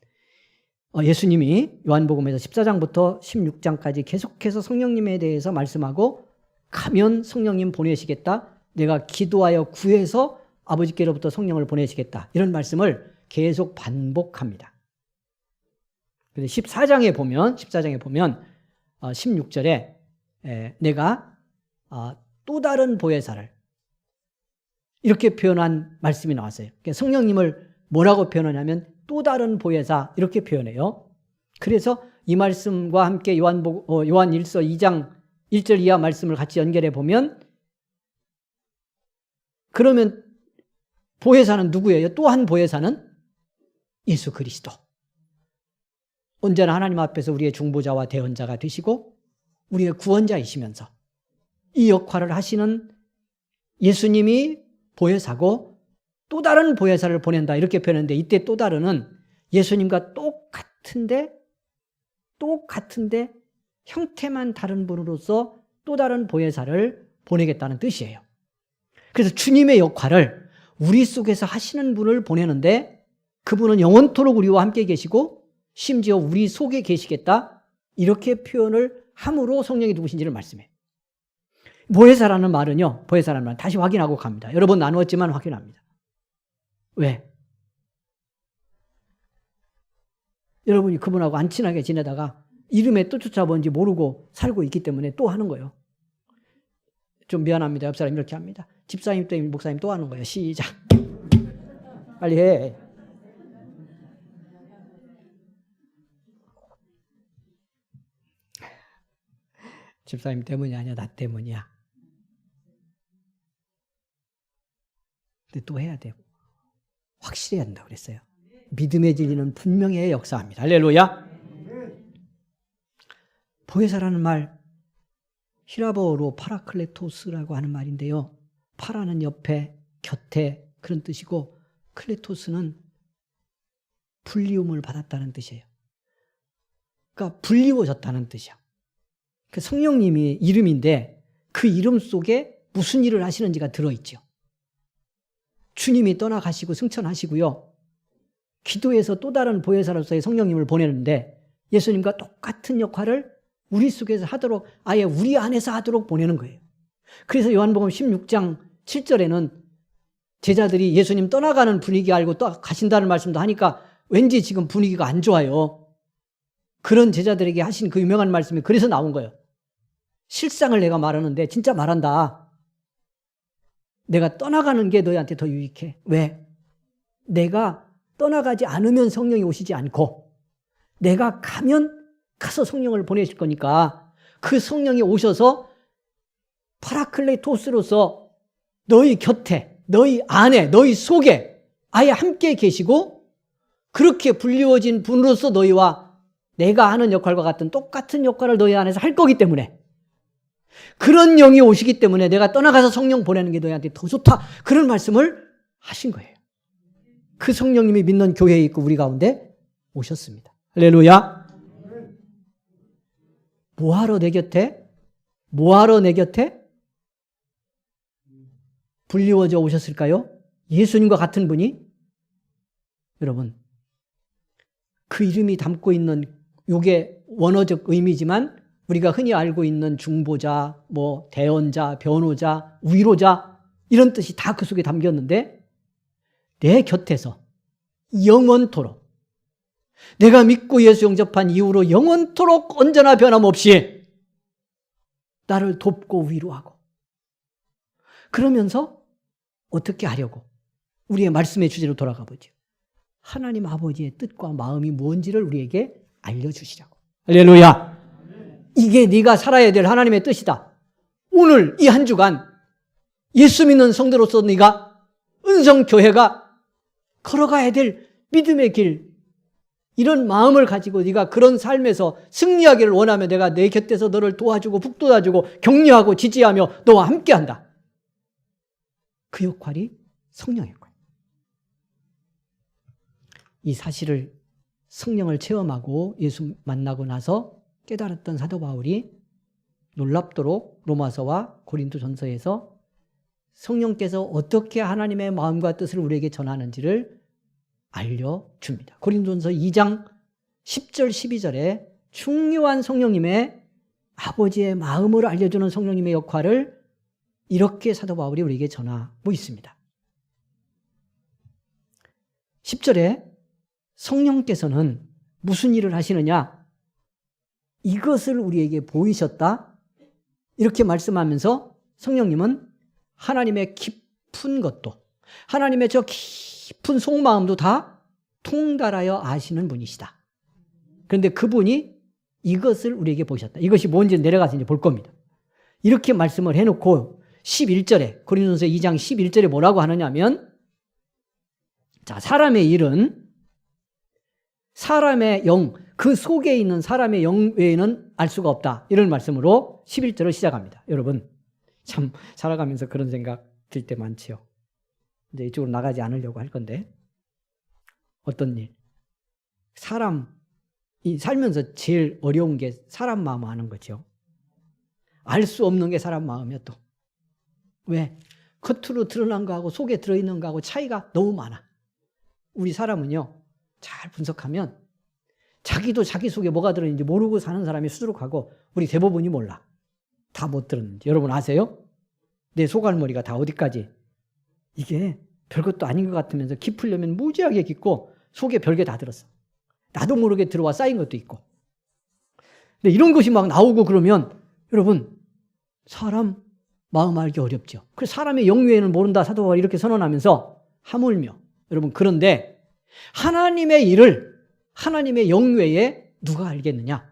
예수님이 요한복음에서 14장부터 16장까지 계속해서 성령님에 대해서 말씀하고 가면 성령님 보내시겠다. 내가 기도하여 구해서 아버지께로부터 성령을 보내시겠다. 이런 말씀을 계속 반복합니다. 그런데 14장에 보면 16절에 내가 또 다른 보혜사를 이렇게 표현한 말씀이 나왔어요. 그러니까 성령님을 뭐라고 표현하냐면 또 다른 보혜사 이렇게 표현해요. 그래서 이 말씀과 함께 요한 1서 2장 1절 이하 말씀을 같이 연결해 보면 그러면 보혜사는 누구예요? 또 한 보혜사는 예수 그리스도. 언제나 하나님 앞에서 우리의 중보자와 대언자가 되시고 우리의 구원자이시면서 이 역할을 하시는 예수님이 보혜사고 또 다른 보혜사를 보낸다 이렇게 표현했는데 이때 또 다른은 예수님과 똑같은데 형태만 다른 분으로서 또 다른 보혜사를 보내겠다는 뜻이에요. 그래서 주님의 역할을 우리 속에서 하시는 분을 보내는데 그분은 영원토록 우리와 함께 계시고 심지어 우리 속에 계시겠다 이렇게 표현을 함으로 성령이 누구신지를 말씀해요. 보혜사라는 말은요. 보혜사라는 말 다시 확인하고 갑니다. 여러 번 나누었지만 확인합니다. 왜? 여러분이 그분하고 안 친하게 지내다가 이름에 또 쫓아본지 모르고 살고 있기 때문에 또 하는 거예요. 좀 미안합니다. 옆 사람이 이렇게 합니다. 집사님 또 목사님 또 하는 거예요. 시작. 빨리 해. 집사님 때문이 아니야. 나 때문이야. 근데 또 해야 되고 확실해야 된다고 그랬어요. 믿음의 진리는 분명히 역사합니다. 할렐루야. 보혜사라는 말 히라보어로 파라클레토스라고 하는 말인데요. 파라는 옆에, 곁에 그런 뜻이고 클레토스는 불리움을 받았다는 뜻이에요. 그러니까 불리워졌다는 뜻이야. 그 성령님이 이름인데 그 이름 속에 무슨 일을 하시는지가 들어있죠. 주님이 떠나가시고 승천하시고요. 기도에서 또 다른 보혜사로서의 성령님을 보내는데 예수님과 똑같은 역할을 우리 속에서 하도록, 아예 우리 안에서 하도록 보내는 거예요. 그래서 요한복음 16장 7절에는 제자들이 예수님 떠나가는 분위기 알고 또 가신다는 말씀도 하니까 왠지 지금 분위기가 안 좋아요. 그런 제자들에게 하신 그 유명한 말씀이 그래서 나온 거예요. 실상을 내가 말하는데 진짜 말한다. 내가 떠나가는 게 너희한테 더 유익해. 왜? 내가 떠나가지 않으면 성령이 오시지 않고 내가 가면 가서 성령을 보내실 거니까 그 성령이 오셔서 파라클레토스로서 너희 곁에, 너희 안에, 너희 속에 아예 함께 계시고 그렇게 불리워진 분으로서 너희와 내가 하는 역할과 같은 똑같은 역할을 너희 안에서 할 거기 때문에 그런 영이 오시기 때문에 내가 떠나가서 성령 보내는 게 너희한테 더 좋다. 그런 말씀을 하신 거예요. 그 성령님이 믿는 교회에 있고 우리 가운데 오셨습니다. 할렐루야. 뭐하러 내 곁에? 뭐하러 내 곁에? 불리워져 오셨을까요? 예수님과 같은 분이? 여러분, 그 이름이 담고 있는 요게 원어적 의미지만 우리가 흔히 알고 있는 중보자, 대언자, 변호자, 위로자 이런 뜻이 다 그 속에 담겼는데 내 곁에서 영원토록 내가 믿고 예수 영접한 이후로 영원토록 언제나 변함없이 나를 돕고 위로하고 그러면서 어떻게 하려고? 우리의 말씀의 주제로 돌아가 보죠. 하나님 아버지의 뜻과 마음이 뭔지를 우리에게 알려주시라고. 할렐루야. 이게 네가 살아야 될 하나님의 뜻이다. 오늘 이 한 주간 예수 믿는 성도로서 네가 은성교회가 걸어가야 될 믿음의 길 이런 마음을 가지고 네가 그런 삶에서 승리하기를 원하며 내가 내 곁에서 너를 도와주고 북돋아주고 격려하고 지지하며 너와 함께한다. 그 역할이 성령의 거예요. 이 사실을 성령을 체험하고 예수 만나고 나서 깨달았던 사도 바울이 놀랍도록 로마서와 고린도전서에서 성령께서 어떻게 하나님의 마음과 뜻을 우리에게 전하는지를 알려줍니다. 고린도전서 2장 10절 12절에 중요한 성령님의 아버지의 마음을 알려주는 성령님의 역할을 이렇게 사도 바울이 우리에게 전하고 있습니다. 10절에 성령께서는 무슨 일을 하시느냐? 이것을 우리에게 보이셨다. 이렇게 말씀하면서 성령님은 하나님의 깊은 것도 하나님의 저 깊은 속마음도 다 통달하여 아시는 분이시다. 그런데 그분이 이것을 우리에게 보이셨다. 이것이 뭔지 내려가서 이제 볼 겁니다. 이렇게 말씀을 해놓고 11절에 고린도전서 2장 11절에 뭐라고 하느냐면 자, 사람의 일은 사람의 영, 그 속에 있는 사람의 영 외에는 알 수가 없다. 이런 말씀으로 11절을 시작합니다. 여러분, 참 살아가면서 그런 생각 들 때 많지요. 이제 이쪽으로 나가지 않으려고 할 건데 어떤 일? 사람이 살면서 제일 어려운 게 사람 마음 아는 거죠. 알 수 없는 게 사람 마음이야 또. 왜? 겉으로 드러난 거하고 속에 들어있는 거하고 차이가 너무 많아. 우리 사람은요. 잘 분석하면 자기도 자기 속에 뭐가 들어있는지 모르고 사는 사람이 수두룩하고 우리 대부분이 몰라. 다 못 들었는지. 여러분 아세요? 내 속알머리가 다 어디까지? 이게 별것도 아닌 것 같으면서 깊으려면 무지하게 깊고 속에 별게 다 들었어. 나도 모르게 들어와 쌓인 것도 있고. 근데 이런 것이 막 나오고 그러면 여러분 사람 마음 알기 어렵죠. 그래서 사람의 영외에는 모른다 사도 바울이 이렇게 선언하면서 하물며 여러분 그런데 하나님의 일을 하나님의 영외에 누가 알겠느냐?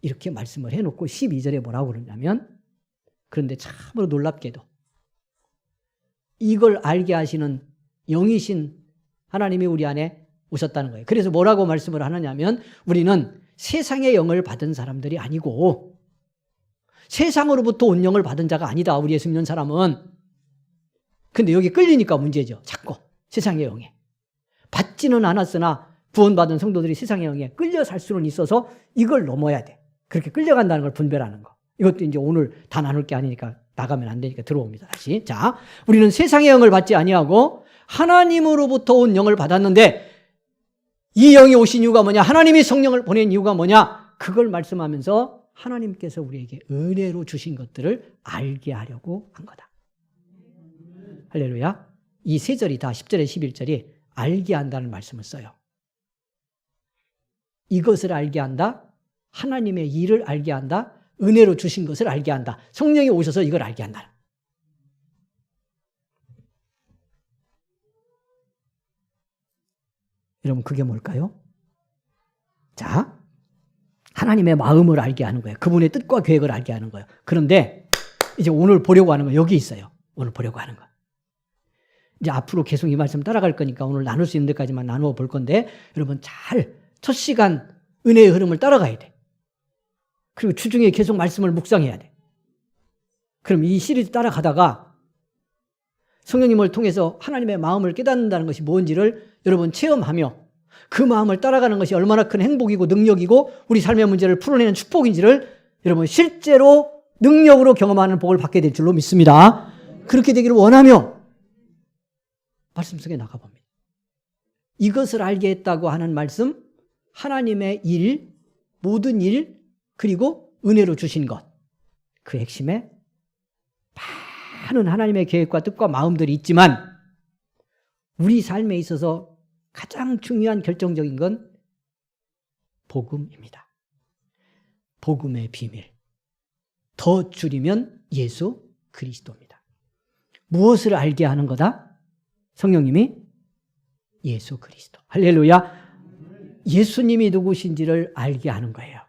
이렇게 말씀을 해놓고 12절에 뭐라고 그러냐면 그런데 참으로 놀랍게도 이걸 알게 하시는 영이신 하나님이 우리 안에 오셨다는 거예요. 그래서 뭐라고 말씀을 하느냐면 우리는 세상의 영을 받은 사람들이 아니고 세상으로부터 온 영을 받은 자가 아니다. 우리 예수 믿는 사람은. 근데 여기 끌리니까 문제죠. 자꾸 세상의 영에. 받지는 않았으나 구원받은 성도들이 세상의 영에 끌려 살 수는 있어서 이걸 넘어야 돼. 그렇게 끌려간다는 걸 분별하는 거. 이것도 이제 오늘 다 나눌 게 아니니까 나가면 안 되니까 들어옵니다. 다시. 자, 우리는 세상의 영을 받지 아니하고 하나님으로부터 온 영을 받았는데 이 영이 오신 이유가 뭐냐? 하나님이 성령을 보낸 이유가 뭐냐? 그걸 말씀하면서 하나님께서 우리에게 은혜로 주신 것들을 알게 하려고 한 거다. 할렐루야. 이 세 절이 다 10절에 11절이 알게 한다는 말씀을 써요. 이것을 알게 한다. 하나님의 일을 알게 한다. 은혜로 주신 것을 알게 한다. 성령이 오셔서 이걸 알게 한다. 여러분 그게 뭘까요? 자, 하나님의 마음을 알게 하는 거예요. 그분의 뜻과 계획을 알게 하는 거예요. 그런데 이제 오늘 보려고 하는 거 여기 있어요. 오늘 보려고 하는 거. 이제 앞으로 계속 이 말씀 따라갈 거니까 오늘 나눌 수 있는 데까지만 나누어 볼 건데 여러분 잘 첫 시간 은혜의 흐름을 따라가야 돼. 그리고 주중에 계속 말씀을 묵상해야 돼. 그럼 이 시리즈 따라가다가 성령님을 통해서 하나님의 마음을 깨닫는다는 것이 뭔지를 여러분 체험하며 그 마음을 따라가는 것이 얼마나 큰 행복이고 능력이고 우리 삶의 문제를 풀어내는 축복인지를 여러분 실제로 능력으로 경험하는 복을 받게 될 줄로 믿습니다. 그렇게 되기를 원하며 말씀 속에 나가봅니다. 이것을 알게 했다고 하는 말씀, 하나님의 일, 모든 일, 그리고 은혜로 주신 것. 그 핵심에 많은 하나님의 계획과 뜻과 마음들이 있지만 우리 삶에 있어서 가장 중요한 결정적인 건 복음입니다. 복음의 비밀. 더 줄이면 예수 그리스도입니다. 무엇을 알게 하는 거다? 성령님이 예수 그리스도. 할렐루야. 예수님이 누구신지를 알게 하는 거예요.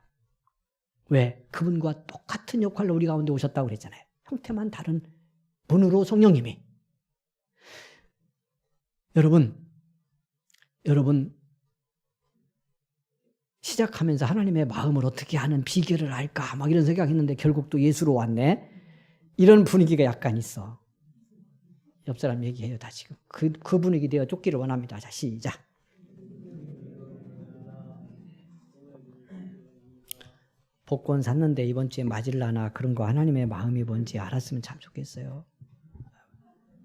왜? 그분과 똑같은 역할로 우리 가운데 오셨다고 그랬잖아요. 형태만 다른 분으로 성령님이. 여러분 시작하면서 하나님의 마음을 어떻게 하는 비결을 알까 막 이런 생각했는데 결국 또 예수로 왔네. 이런 분위기가 약간 있어. 옆 사람 얘기해요. 다 지금 그 분위기 되어 쫓기를 원합니다. 자, 시작. 복권 샀는데 이번 주에 맞을라나 그런 거 하나님의 마음이 뭔지 알았으면 참 좋겠어요.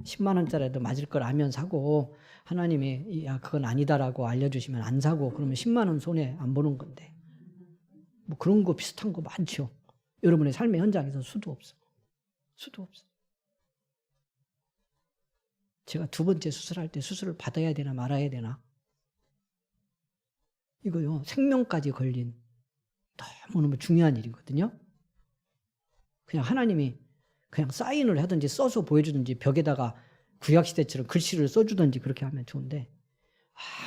10만 원짜리도 맞을 걸 알면 사고 하나님이 야 그건 아니다라고 알려주시면 안 사고 그러면 10만 원 손해 안 보는 건데 뭐 그런 거 비슷한 거 많죠. 여러분의 삶의 현장에서 수도 없어. 제가 두 번째 수술할 때 수술을 받아야 되나 말아야 되나 이거요 생명까지 걸린 너무너무 중요한 일이거든요. 그냥 하나님이 그냥 사인을 하든지 써서 보여주든지 벽에다가 구약시대처럼 글씨를 써주든지 그렇게 하면 좋은데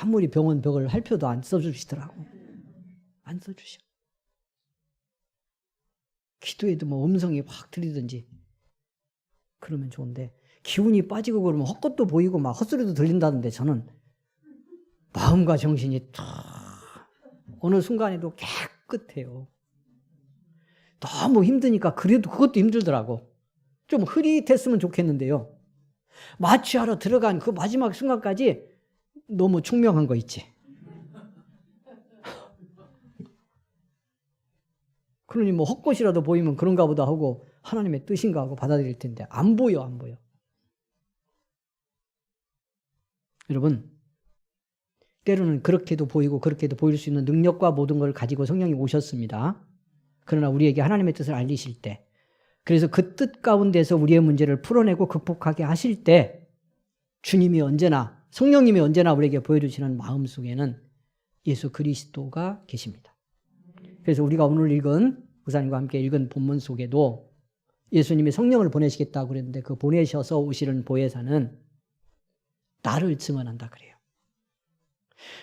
아무리 병원 벽을 할 표도 안 써주시더라고. 안 써주셔. 기도에도 뭐 음성이 확 들리든지 그러면 좋은데 기운이 빠지고 그러면 헛것도 보이고 막 헛소리도 들린다던데 저는 마음과 정신이 어느 순간에도 깨끗해요. 너무 힘드니까 그래도 그것도 힘들더라고. 좀 흐릿했으면 좋겠는데요. 마취하러 들어간 그 마지막 순간까지 너무 총명한 거 있지. 그러니 뭐 헛것이라도 보이면 그런가 보다 하고 하나님의 뜻인가 하고 받아들일 텐데 안 보여. 여러분 때로는 그렇게도 보이고 그렇게도 보일 수 있는 능력과 모든 걸 가지고 성령이 오셨습니다. 그러나 우리에게 하나님의 뜻을 알리실 때 그래서 그 뜻 가운데서 우리의 문제를 풀어내고 극복하게 하실 때 주님이 언제나 성령님이 언제나 우리에게 보여주시는 마음속에는 예수 그리스도가 계십니다. 그래서 우리가 오늘 읽은 의사님과 함께 읽은 본문 속에도 예수님이 성령을 보내시겠다고 그랬는데 그 보내셔서 오시는 보혜사는 나를 증언한다 그래요.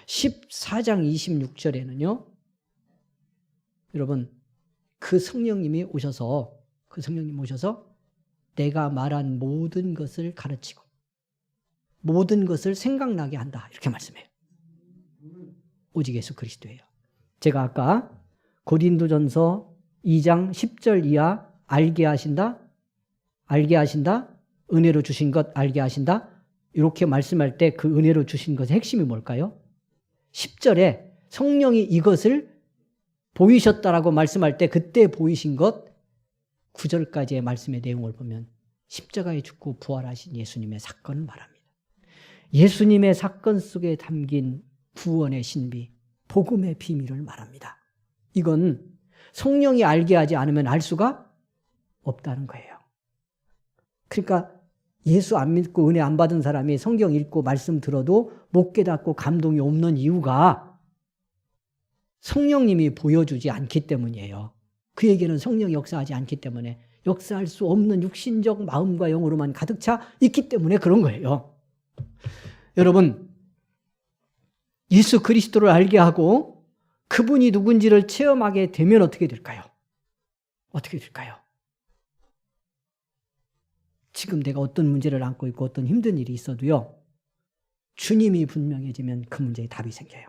14장 26절에는요. 여러분 그 성령님이 오셔서 내가 말한 모든 것을 가르치고 모든 것을 생각나게 한다. 이렇게 말씀해요. 오직 예수 그리스도예요. 제가 아까 고린도전서 2장 10절 이하 알게 하신다. 알게 하신다. 은혜로 주신 것 알게 하신다. 이렇게 말씀할 때 그 은혜로 주신 것의 핵심이 뭘까요? 10절에 성령이 이것을 보이셨다라고 말씀할 때 그때 보이신 것 9절까지의 말씀의 내용을 보면 십자가에 죽고 부활하신 예수님의 사건을 말합니다. 예수님의 사건 속에 담긴 구원의 신비, 복음의 비밀을 말합니다. 이건 성령이 알게 하지 않으면 알 수가 없다는 거예요. 그러니까 예수 안 믿고 은혜 안 받은 사람이 성경 읽고 말씀 들어도 못 깨닫고 감동이 없는 이유가 성령님이 보여주지 않기 때문이에요. 그에게는 성령이 역사하지 않기 때문에 역사할 수 없는 육신적 마음과 영으로만 가득 차 있기 때문에 그런 거예요. 여러분, 예수 그리스도를 알게 하고 그분이 누군지를 체험하게 되면 어떻게 될까요? 어떻게 될까요? 지금 내가 어떤 문제를 안고 있고 어떤 힘든 일이 있어도요, 주님이 분명해지면 그 문제에 답이 생겨요.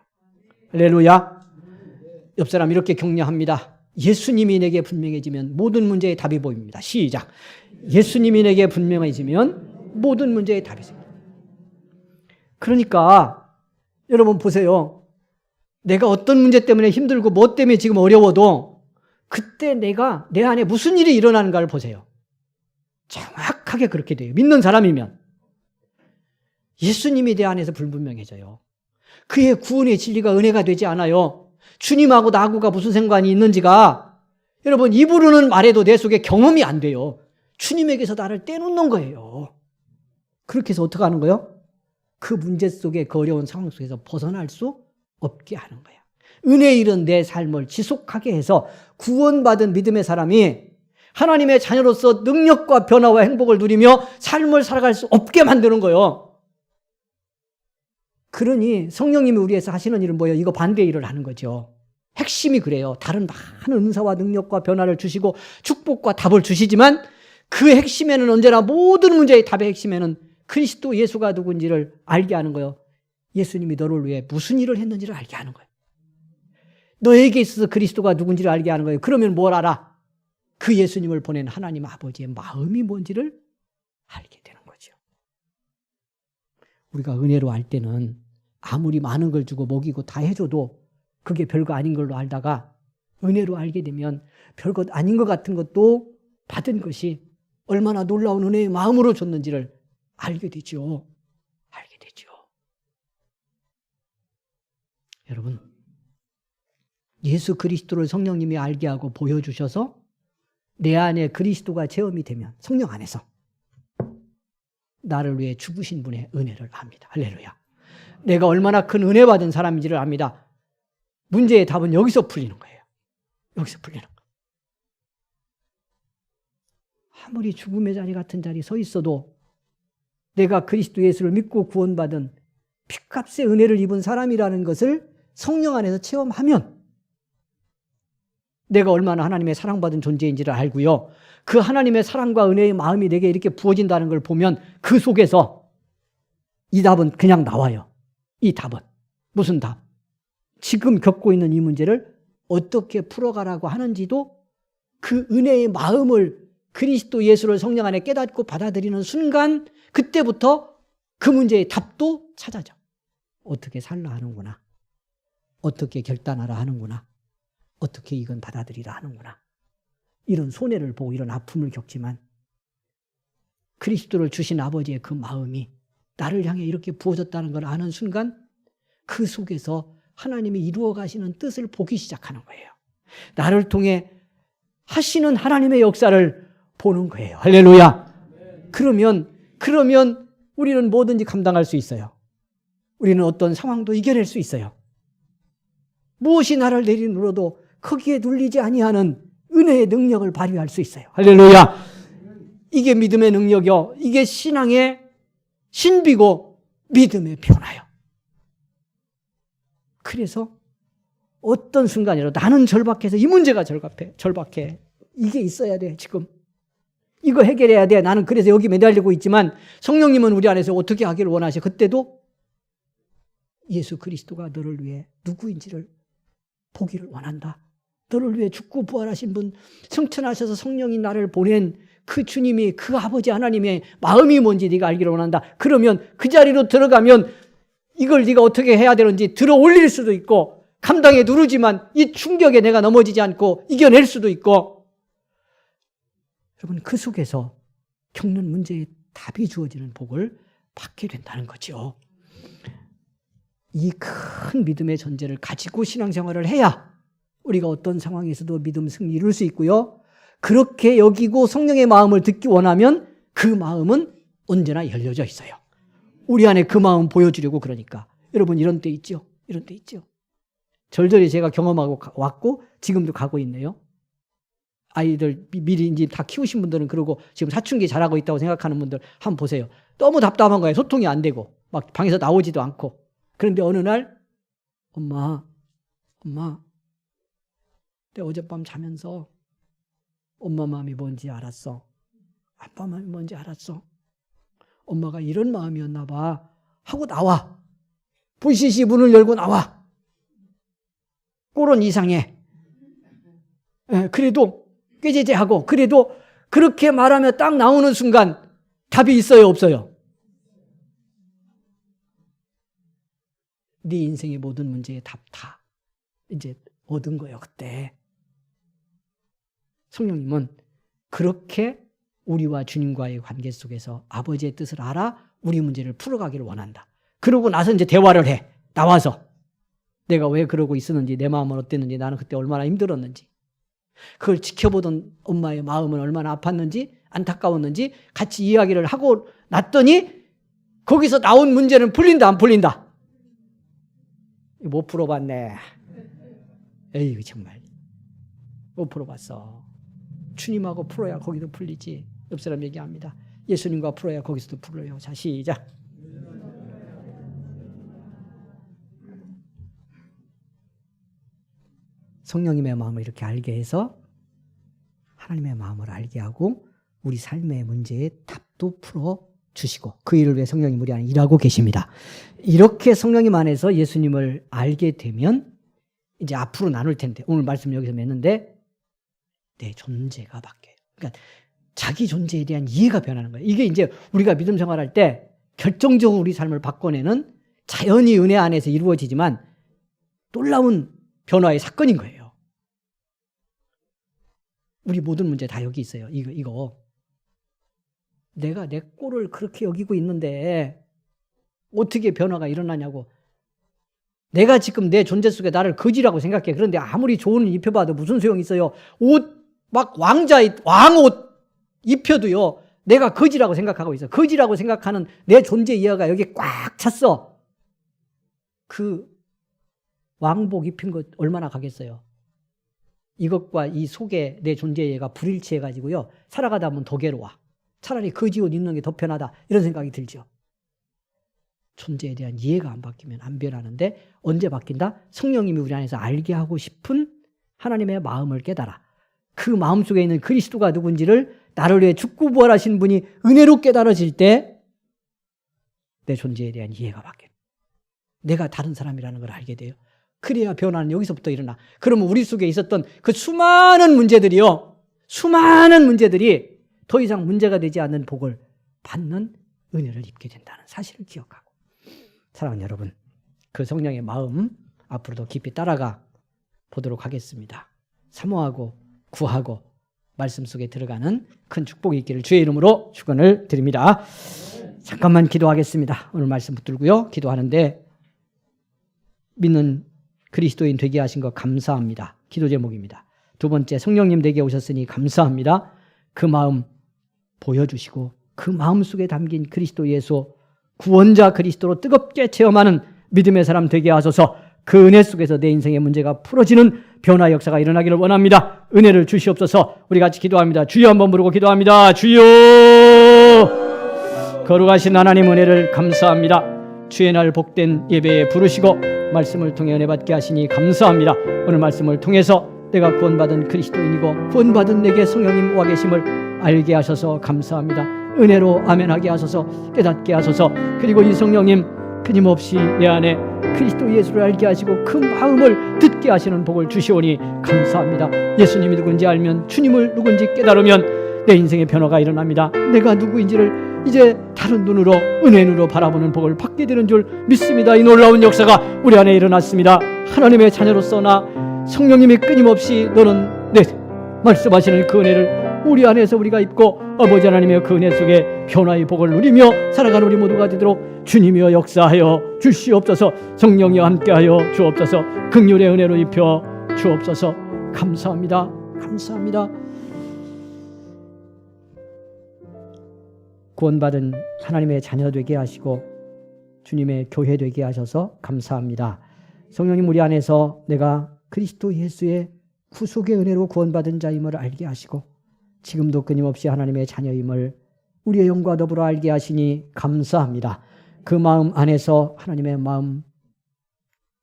할렐루야. 옆 사람 이렇게 격려합니다. 예수님이 내게 분명해지면 모든 문제에 답이 보입니다. 시작. 예수님이 내게 분명해지면 모든 문제에 답이 생겨요. 그러니까 여러분 보세요. 내가 어떤 문제 때문에 힘들고 뭐 때문에 지금 어려워도 그때 내가 내 안에 무슨 일이 일어나는가를 보세요. 정확하게 그렇게 돼요. 믿는 사람이면. 예수님이 내 안에서 불분명해져요. 그의 구원의 진리가 은혜가 되지 않아요. 주님하고 나하고가 무슨 상관이 있는지가 여러분 입으로는 말해도 내 속에 경험이 안 돼요. 주님에게서 나를 떼놓는 거예요. 그렇게 해서 어떻게 하는 거예요? 그 문제 속에 그 어려운 상황 속에서 벗어날 수 없게 하는 거야. 은혜에 이른 내 삶을 지속하게 해서 구원받은 믿음의 사람이 하나님의 자녀로서 능력과 변화와 행복을 누리며 삶을 살아갈 수 없게 만드는 거예요. 그러니 성령님이 우리에서 하시는 일은 뭐예요? 이거 반대 일을 하는 거죠. 핵심이 그래요. 다른 많은 은사와 능력과 변화를 주시고 축복과 답을 주시지만 그 핵심에는 언제나 모든 문제의 답의 핵심에는 그리스도 예수가 누군지를 알게 하는 거예요. 예수님이 너를 위해 무슨 일을 했는지를 알게 하는 거예요. 너에게 있어서 그리스도가 누군지를 알게 하는 거예요. 그러면 뭘 알아? 그 예수님을 보낸 하나님 아버지의 마음이 뭔지를 알게 되는 거죠. 우리가 은혜로 알 때는 아무리 많은 걸 주고 먹이고 다 해줘도 그게 별거 아닌 걸로 알다가 은혜로 알게 되면 별것 아닌 것 같은 것도 받은 것이 얼마나 놀라운 은혜의 마음으로 줬는지를 알게 되죠. 알게 되죠. 여러분, 예수 그리스도를 성령님이 알게 하고 보여주셔서 내 안에 그리스도가 체험이 되면 성령 안에서 나를 위해 죽으신 분의 은혜를 압니다. 할렐루야. 내가 얼마나 큰 은혜 받은 사람인지를 압니다. 문제의 답은 여기서 풀리는 거예요. 여기서 풀리는 거예요. 아무리 죽음의 자리 같은 자리 서 있어도 내가 그리스도 예수를 믿고 구원받은 피값의 은혜를 입은 사람이라는 것을 성령 안에서 체험하면 내가 얼마나 하나님의 사랑받은 존재인지를 알고요. 그 하나님의 사랑과 은혜의 마음이 내게 이렇게 부어진다는 걸 보면 그 속에서 이 답은 그냥 나와요. 이 답은. 무슨 답? 지금 겪고 있는 이 문제를 어떻게 풀어가라고 하는지도 그 은혜의 마음을 그리스도 예수를 성령 안에 깨닫고 받아들이는 순간 그때부터 그 문제의 답도 찾아져. 어떻게 살라 하는구나. 어떻게 결단하라 하는구나. 어떻게 이건 받아들이라 하는구나. 이런 손해를 보고 이런 아픔을 겪지만 그리스도를 주신 아버지의 그 마음이 나를 향해 이렇게 부어졌다는 걸 아는 순간 그 속에서 하나님이 이루어 가시는 뜻을 보기 시작하는 거예요. 나를 통해 하시는 하나님의 역사를 보는 거예요. 할렐루야. 그러면 우리는 뭐든지 감당할 수 있어요. 우리는 어떤 상황도 이겨낼 수 있어요. 무엇이 나를 내리누러도 거기에 눌리지 아니하는 은혜의 능력을 발휘할 수 있어요. 할렐루야. 이게 믿음의 능력이요. 이게 신앙의 신비고 믿음의 변화요. 그래서 어떤 순간이라도 나는 절박해서 이 문제가 절박해. 이게 있어야 돼. 지금. 이거 해결해야 돼. 나는 그래서 여기 매달리고 있지만 성령님은 우리 안에서 어떻게 하기를 원하셔. 그때도 예수 그리스도가 너를 위해 누구인지를 보기를 원한다. 너를 위해 죽고 부활하신 분, 성천하셔서 성령이 나를 보낸 그 주님이, 그 아버지 하나님의 마음이 뭔지 네가 알기를 원한다. 그러면 그 자리로 들어가면 이걸 네가 어떻게 해야 되는지 들어 올릴 수도 있고, 감당에 누르지만 이 충격에 내가 넘어지지 않고 이겨낼 수도 있고, 여러분 그 속에서 겪는 문제에 답이 주어지는 복을 받게 된다는 거죠. 이 큰 믿음의 전제를 가지고 신앙생활을 해야 우리가 어떤 상황에서도 믿음 승리 이룰 수 있고요. 그렇게 여기고 성령의 마음을 듣기 원하면 그 마음은 언제나 열려져 있어요. 우리 안에 그 마음 보여주려고. 그러니까 여러분 이런 때 있죠. 이런 때 있죠. 절절히 제가 경험하고 왔고 지금도 가고 있네요. 아이들 미리 이제 다 키우신 분들은 그러고 지금 사춘기 잘하고 있다고 생각하는 분들 한번 보세요. 너무 답답한 거예요. 소통이 안 되고 막 방에서 나오지도 않고. 그런데 어느 날 엄마 내가 어젯밤 자면서 엄마 마음이 뭔지 알았어. 아빠 마음이 뭔지 알았어. 엄마가 이런 마음이었나 봐 하고 나와. 불시시 문을 열고 나와. 꼴은 이상해. 그래도 꾀제제하고, 그래도 그렇게 말하며 딱 나오는 순간 답이 있어요, 없어요? 네 인생의 모든 문제의 답 다 이제 얻은 거예요, 그때. 성령님은 그렇게 우리와 주님과의 관계 속에서 아버지의 뜻을 알아 우리 문제를 풀어가기를 원한다. 그러고 나서 이제 대화를 해. 나와서 내가 왜 그러고 있었는지, 내 마음은 어땠는지, 나는 그때 얼마나 힘들었는지, 그걸 지켜보던 엄마의 마음은 얼마나 아팠는지, 안타까웠는지 같이 이야기를 하고 났더니 거기서 나온 문제는 풀린다, 안 풀린다? 못 풀어봤네. 에이, 정말 못 풀어봤어. 주님하고 풀어야 거기도 풀리지. 옆 사람 얘기합니다. 예수님과 풀어야 거기서도 풀어요. 자, 시작. 성령님의 마음을 이렇게 알게 해서 하나님의 마음을 알게 하고 우리 삶의 문제에 답도 풀어주시고 그 일을 위해 성령님 우리 안에 일하고 계십니다. 이렇게 성령님 안에서 예수님을 알게 되면 이제 앞으로 나눌 텐데, 오늘 말씀 여기서 맺는데 내 존재가 바뀌어요. 그러니까 자기 존재에 대한 이해가 변하는 거예요. 이게 이제 우리가 믿음 생활할 때 결정적으로 우리 삶을 바꿔내는 자연히 은혜 안에서 이루어지지만 놀라운 변화의 사건인 거예요. 우리 모든 문제 다 여기 있어요. 이거. 내가 내 꼴을 그렇게 여기고 있는데 어떻게 변화가 일어나냐고. 내가 지금 내 존재 속에 나를 거지라고 생각해. 그런데 아무리 좋은 옷 입혀봐도 무슨 소용이 있어요. 옷 막 왕옷 입혀도요. 내가 거지라고 생각하고 있어. 거지라고 생각하는 내 존재 이해가 여기 꽉 찼어. 그 왕복 입힌 것 얼마나 가겠어요. 이것과 이 속에 내 존재 이해가 불일치해가지고요. 살아가다 보면 더 괴로워. 차라리 거지 옷 입는 게 더 편하다. 이런 생각이 들죠. 존재에 대한 이해가 안 바뀌면 안 변하는데 언제 바뀐다? 성령님이 우리 안에서 알게 하고 싶은 하나님의 마음을 깨달아. 그 마음속에 있는 그리스도가 누군지를 나를 위해 죽고 부활하신 분이 은혜로 깨달아질 때 내 존재에 대한 이해가 바뀌어요. 내가 다른 사람이라는 걸 알게 돼요. 그래야 변화는 여기서부터 일어나. 그러면 우리 속에 있었던 그 수많은 문제들이 더 이상 문제가 되지 않는 복을 받는 은혜를 입게 된다는 사실을 기억하고, 사랑하는 여러분, 그 성령의 마음 앞으로도 깊이 따라가 보도록 하겠습니다. 사모하고 구하고 말씀 속에 들어가는 큰 축복이 있기를 주의 이름으로 축원을 드립니다. 잠깐만 기도하겠습니다. 오늘 말씀 붙들고요. 기도하는데 믿는 그리스도인 되게 하신 것 감사합니다. 기도 제목입니다. 두 번째, 성령님 내게 오셨으니 감사합니다. 그 마음 보여주시고 그 마음 속에 담긴 그리스도 예수 구원자 그리스도로 뜨겁게 체험하는 믿음의 사람 되게 하소서. 그 은혜 속에서 내 인생의 문제가 풀어지는 변화 역사가 일어나기를 원합니다. 은혜를 주시옵소서. 우리 같이 기도합니다. 주여 한번 부르고 기도합니다. 주여. 거룩하신 하나님 은혜를 감사합니다. 주의 날 복된 예배에 부르시고 말씀을 통해 은혜 받게 하시니 감사합니다. 오늘 말씀을 통해서 내가 구원받은 그리스도인이고 구원받은 내게 성령님 와 계심을 알게 하셔서 감사합니다. 은혜로 아멘하게 하소서. 깨닫게 하소서. 그리고 이 성령님 끊임없이 내 안에 그리스도 예수를 알게 하시고 그 마음을 듣게 함께 하시는 복을 주시오니 감사합니다. 예수님이 누군지 알면, 주님을 누군지 깨달으면 내 인생의 변화가 일어납니다. 내가 누구인지를 이제 다른 눈으로, 은혜의 눈으로 바라보는 복을 받게 되는 줄 믿습니다. 이 놀라운 역사가 우리 안에 일어났습니다. 하나님의 자녀로서나 성령님이 끊임없이 너는 내 말씀하시는 그 은혜를 우리 안에서 우리가 입고 아버지 하나님의 그 은혜 속에 변화의 복을 누리며 살아가는 우리 모두가 되도록 주님이여 역사하여 주시옵소서. 성령이여 함께하여 주옵소서. 긍휼의 은혜로 입혀 주옵소서. 감사합니다. 감사합니다. 구원받은 하나님의 자녀 되게 하시고 주님의 교회 되게 하셔서 감사합니다. 성령님, 우리 안에서 내가 그리스도 예수의 구속의 은혜로 구원받은 자임을 알게 하시고 지금도 끊임없이 하나님의 자녀임을 우리의 영과 더불어 알게 하시니 감사합니다. 그 마음 안에서 하나님의 마음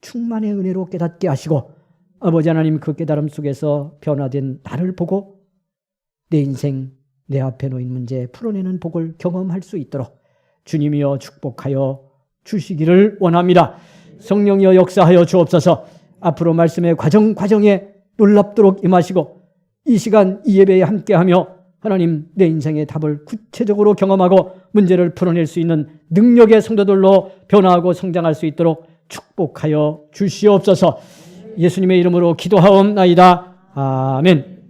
충만의 은혜로 깨닫게 하시고 아버지 하나님, 그 깨달음 속에서 변화된 나를 보고 내 인생, 내 앞에 놓인 문제 풀어내는 복을 경험할 수 있도록 주님이여 축복하여 주시기를 원합니다. 성령이여 역사하여 주옵소서. 앞으로 말씀의 과정에 놀랍도록 임하시고 이 시간 이 예배에 함께하며 하나님, 내 인생의 답을 구체적으로 경험하고 문제를 풀어낼 수 있는 능력의 성도들로 변화하고 성장할 수 있도록 축복하여 주시옵소서. 예수님의 이름으로 기도하옵나이다. 아멘.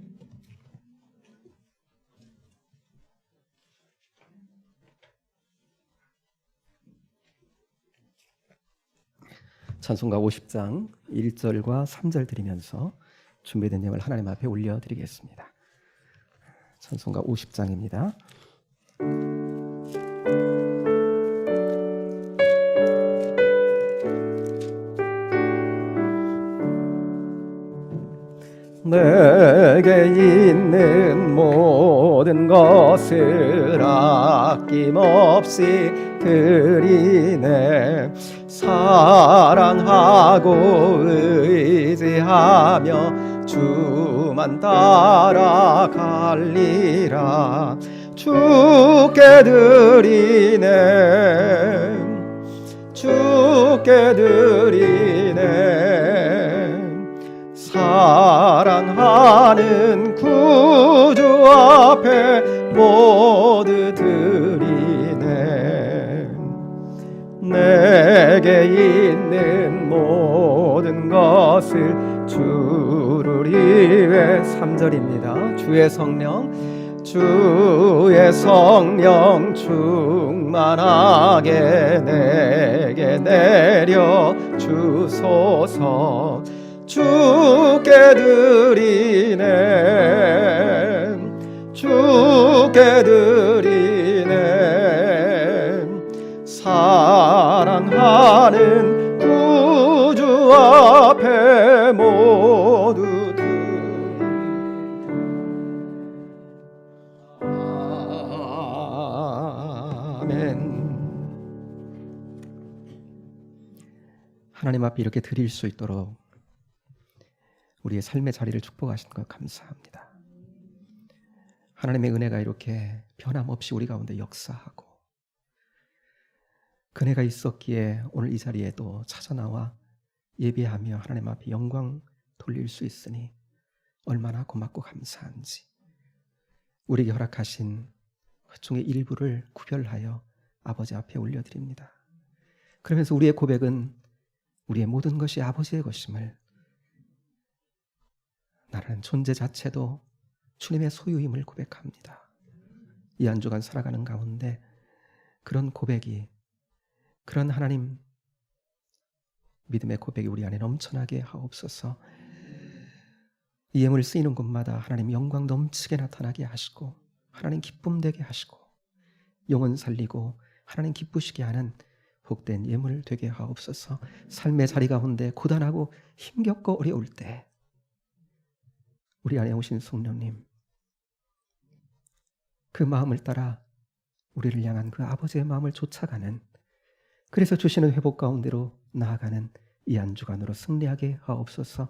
찬송가 50장 1절과 3절 드리면서 준비된 내용을 하나님 앞에 올려드리겠습니다. 찬송가 50장입니다. 내게 있는 모든 것을 아낌없이 드리네. 사랑하고 의지하며 주만 따라갈리라. 주께 드리네, 주께 드리네. 사랑하는 구주 앞에 모두 드리네. 내게 있는 모든 것을 주를 위해. 3절입니다. 주의 성령 충만하게 내게 내려 주소서. 주께 드리네, 주께 드리네. 사랑하는 구주 앞에 모두 아멘. 하나님 앞에 이렇게 드릴 수 있도록 우리의 삶의 자리를 축복하시는 것 감사합니다. 하나님의 은혜가 이렇게 변함없이 우리 가운데 역사하고 그네가 있었기에 오늘 이 자리에도 찾아나와 예배하며 하나님 앞에 영광 돌릴 수 있으니 얼마나 고맙고 감사한지 우리에게 허락하신 그 중에 일부를 구별하여 아버지 앞에 올려드립니다. 그러면서 우리의 고백은 우리의 모든 것이 아버지의 것임을, 나라는 존재 자체도 주님의 소유임을 고백합니다. 이 한 주간 살아가는 가운데 그런 고백이, 그런 하나님 믿음의 고백이 우리 안에 넘쳐나게 하옵소서. 이 예물 쓰이는 곳마다 하나님 영광 넘치게 나타나게 하시고 하나님 기쁨 되게 하시고 영혼 살리고 하나님 기쁘시게 하는 복된 예물 되게 하옵소서. 삶의 자리 가운데 고단하고 힘겹고 어려울 때 우리 안에 오신 성령님, 그 마음을 따라 우리를 향한 그 아버지의 마음을 쫓아가는, 그래서 주시는 회복 가운데로 나아가는 이 한 주간으로 승리하게 하옵소서.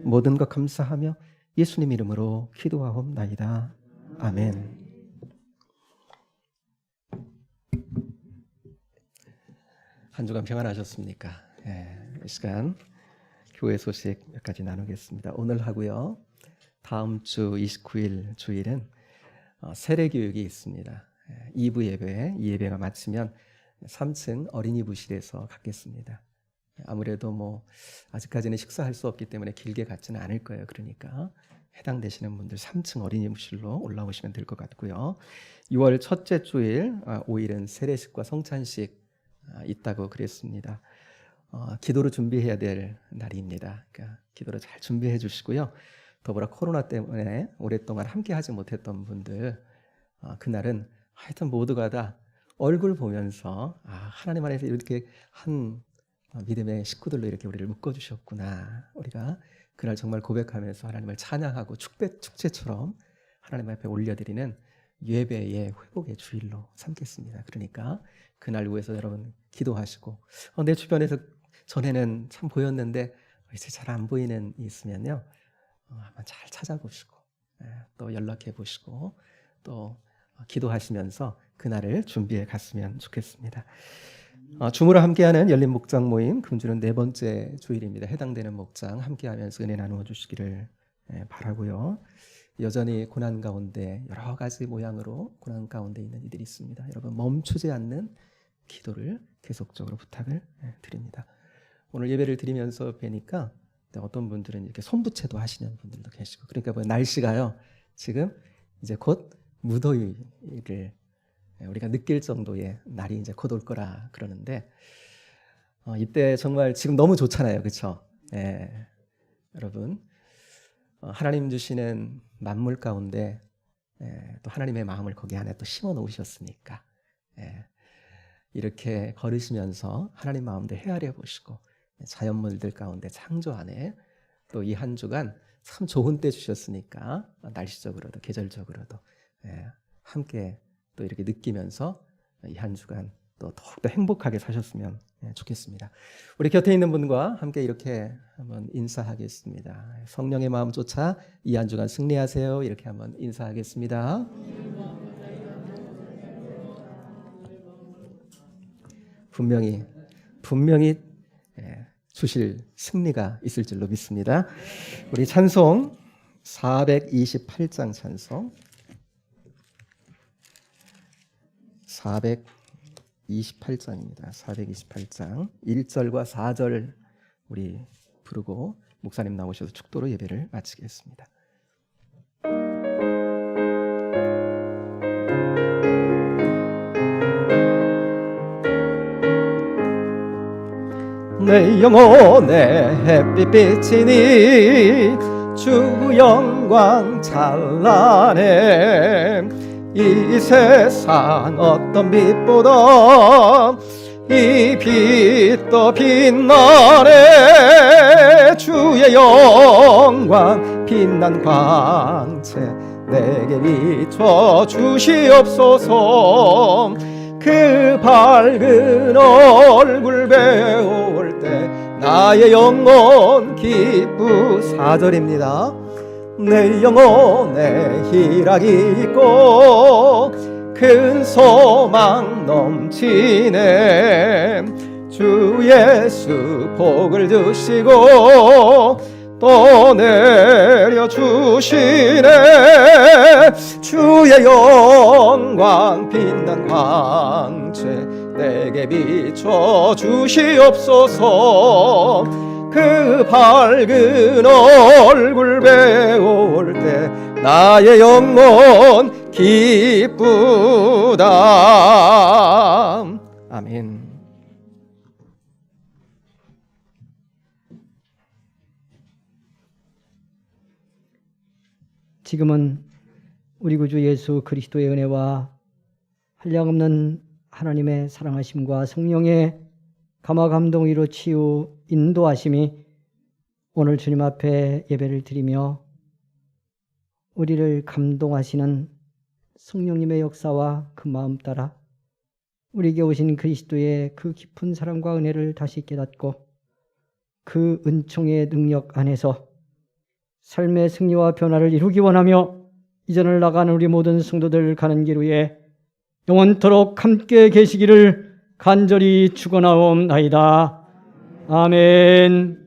모든 것 감사하며 예수님 이름으로 기도하옵나이다. 아멘. 한 주간 평안하셨습니까? 이 시간 교회 소식 몇 가지 나누겠습니다. 오늘 하고요. 다음 주 29일 주일은 세례 교육이 있습니다. 2부 예배, 이 예배가 마치면 3층 어린이 부실에서 갖겠습니다. 아무래도 아직까지는 식사할 수 없기 때문에 길게 갖지는 않을 거예요. 그러니까 해당되시는 분들 3층 어린이 부실로 올라오시면 될 것 같고요. 6월 첫째 주일 5일은 세례식과 성찬식 있다고 그랬습니다. 기도로 준비해야 될 날입니다. 그러니까 기도로 잘 준비해 주시고요. 더불어 코로나 때문에 오랫동안 함께 하지 못했던 분들 그날은 하여튼 모두가 다 얼굴 보면서 하나님 안에서 이렇게 한 믿음의 식구들로 이렇게 우리를 묶어주셨구나. 우리가 그날 정말 고백하면서 하나님을 찬양하고 축제처럼 하나님 앞에 올려드리는 예배의 회복의 주일로 삼겠습니다. 그러니까 그날 위해서 여러분 기도하시고 내 주변에서 전에는 참 보였는데 이제 잘 안 보이는 이 있으면요. 한번 잘 찾아보시고 또 연락해 보시고 또 기도하시면서 그날을 준비해 갔으면 좋겠습니다. 줌으로 함께하는 열린 목장 모임 금주는 4번째 주일입니다. 해당되는 목장 함께하면서 은혜 나누어 주시기를 바라고요. 여전히 고난 가운데 여러 가지 모양으로 고난 가운데 있는 이들이 있습니다. 여러분 멈추지 않는 기도를 계속적으로 부탁을 드립니다. 오늘 예배를 드리면서 뵈니까 어떤 분들은 이렇게 손부채도 하시는 분들도 계시고 그러니까 날씨가요 지금 이제 곧 무더위를 우리가 느낄 정도의 날이 이제 곧 올 거라 그러는데 이때 정말 지금 너무 좋잖아요, 그렇죠? 여러분 하나님 주시는 만물 가운데 또 하나님의 마음을 거기 안에 또 심어 놓으셨으니까 이렇게 걸으시면서 하나님 마음도 헤아려 보시고 자연물들 가운데 창조 안에 또 이 한 주간 참 좋은 때 주셨으니까 날씨적으로도 계절적으로도 함께 또 이렇게 느끼면서 이 한 주간 또 더욱더 행복하게 사셨으면 좋겠습니다. 우리 곁에 있는 분과 함께 이렇게 한번 인사하겠습니다. 성령의 마음 쫓아 이 한 주간 승리하세요. 이렇게 한번 인사하겠습니다. 분명히 주실 승리가 있을 줄로 믿습니다. 우리 찬송 428장 찬송 428장입니다. 428장 1절과 4절 우리 부르고 목사님 나오셔서 축도로 예배를 마치겠습니다. 내 영혼의 햇빛 비치니 주 영광 찬란해 이 세상 어떤 빛보다 이 빛도 빛나네 주의 영광 빛난 광채 내게 비춰 주시옵소서 그 밝은 얼굴 배울 때 나의 영혼 기쁘 4절입니다. 내 영혼에 희락이 있고 큰 소망 넘치네 주 예수 복을 주시고 또 내려주시네 주의 영광 빛난 광채 내게 비춰 주시옵소서 그 밝은 얼굴 배울 때 나의 영혼 기쁘다. 아멘. 지금은 우리 구주 예수 그리스도의 은혜와 한량없는 하나님의 사랑하심과 성령의 감화 감동으로 치유 인도하심이 오늘 주님 앞에 예배를 드리며 우리를 감동하시는 성령님의 역사와 그 마음 따라 우리에게 오신 그리스도의 그 깊은 사랑과 은혜를 다시 깨닫고 그 은총의 능력 안에서 삶의 승리와 변화를 이루기 원하며 이전을 나가는 우리 모든 성도들 가는 길 위에 영원토록 함께 계시기를 간절히 축원하옵나이다. 아멘.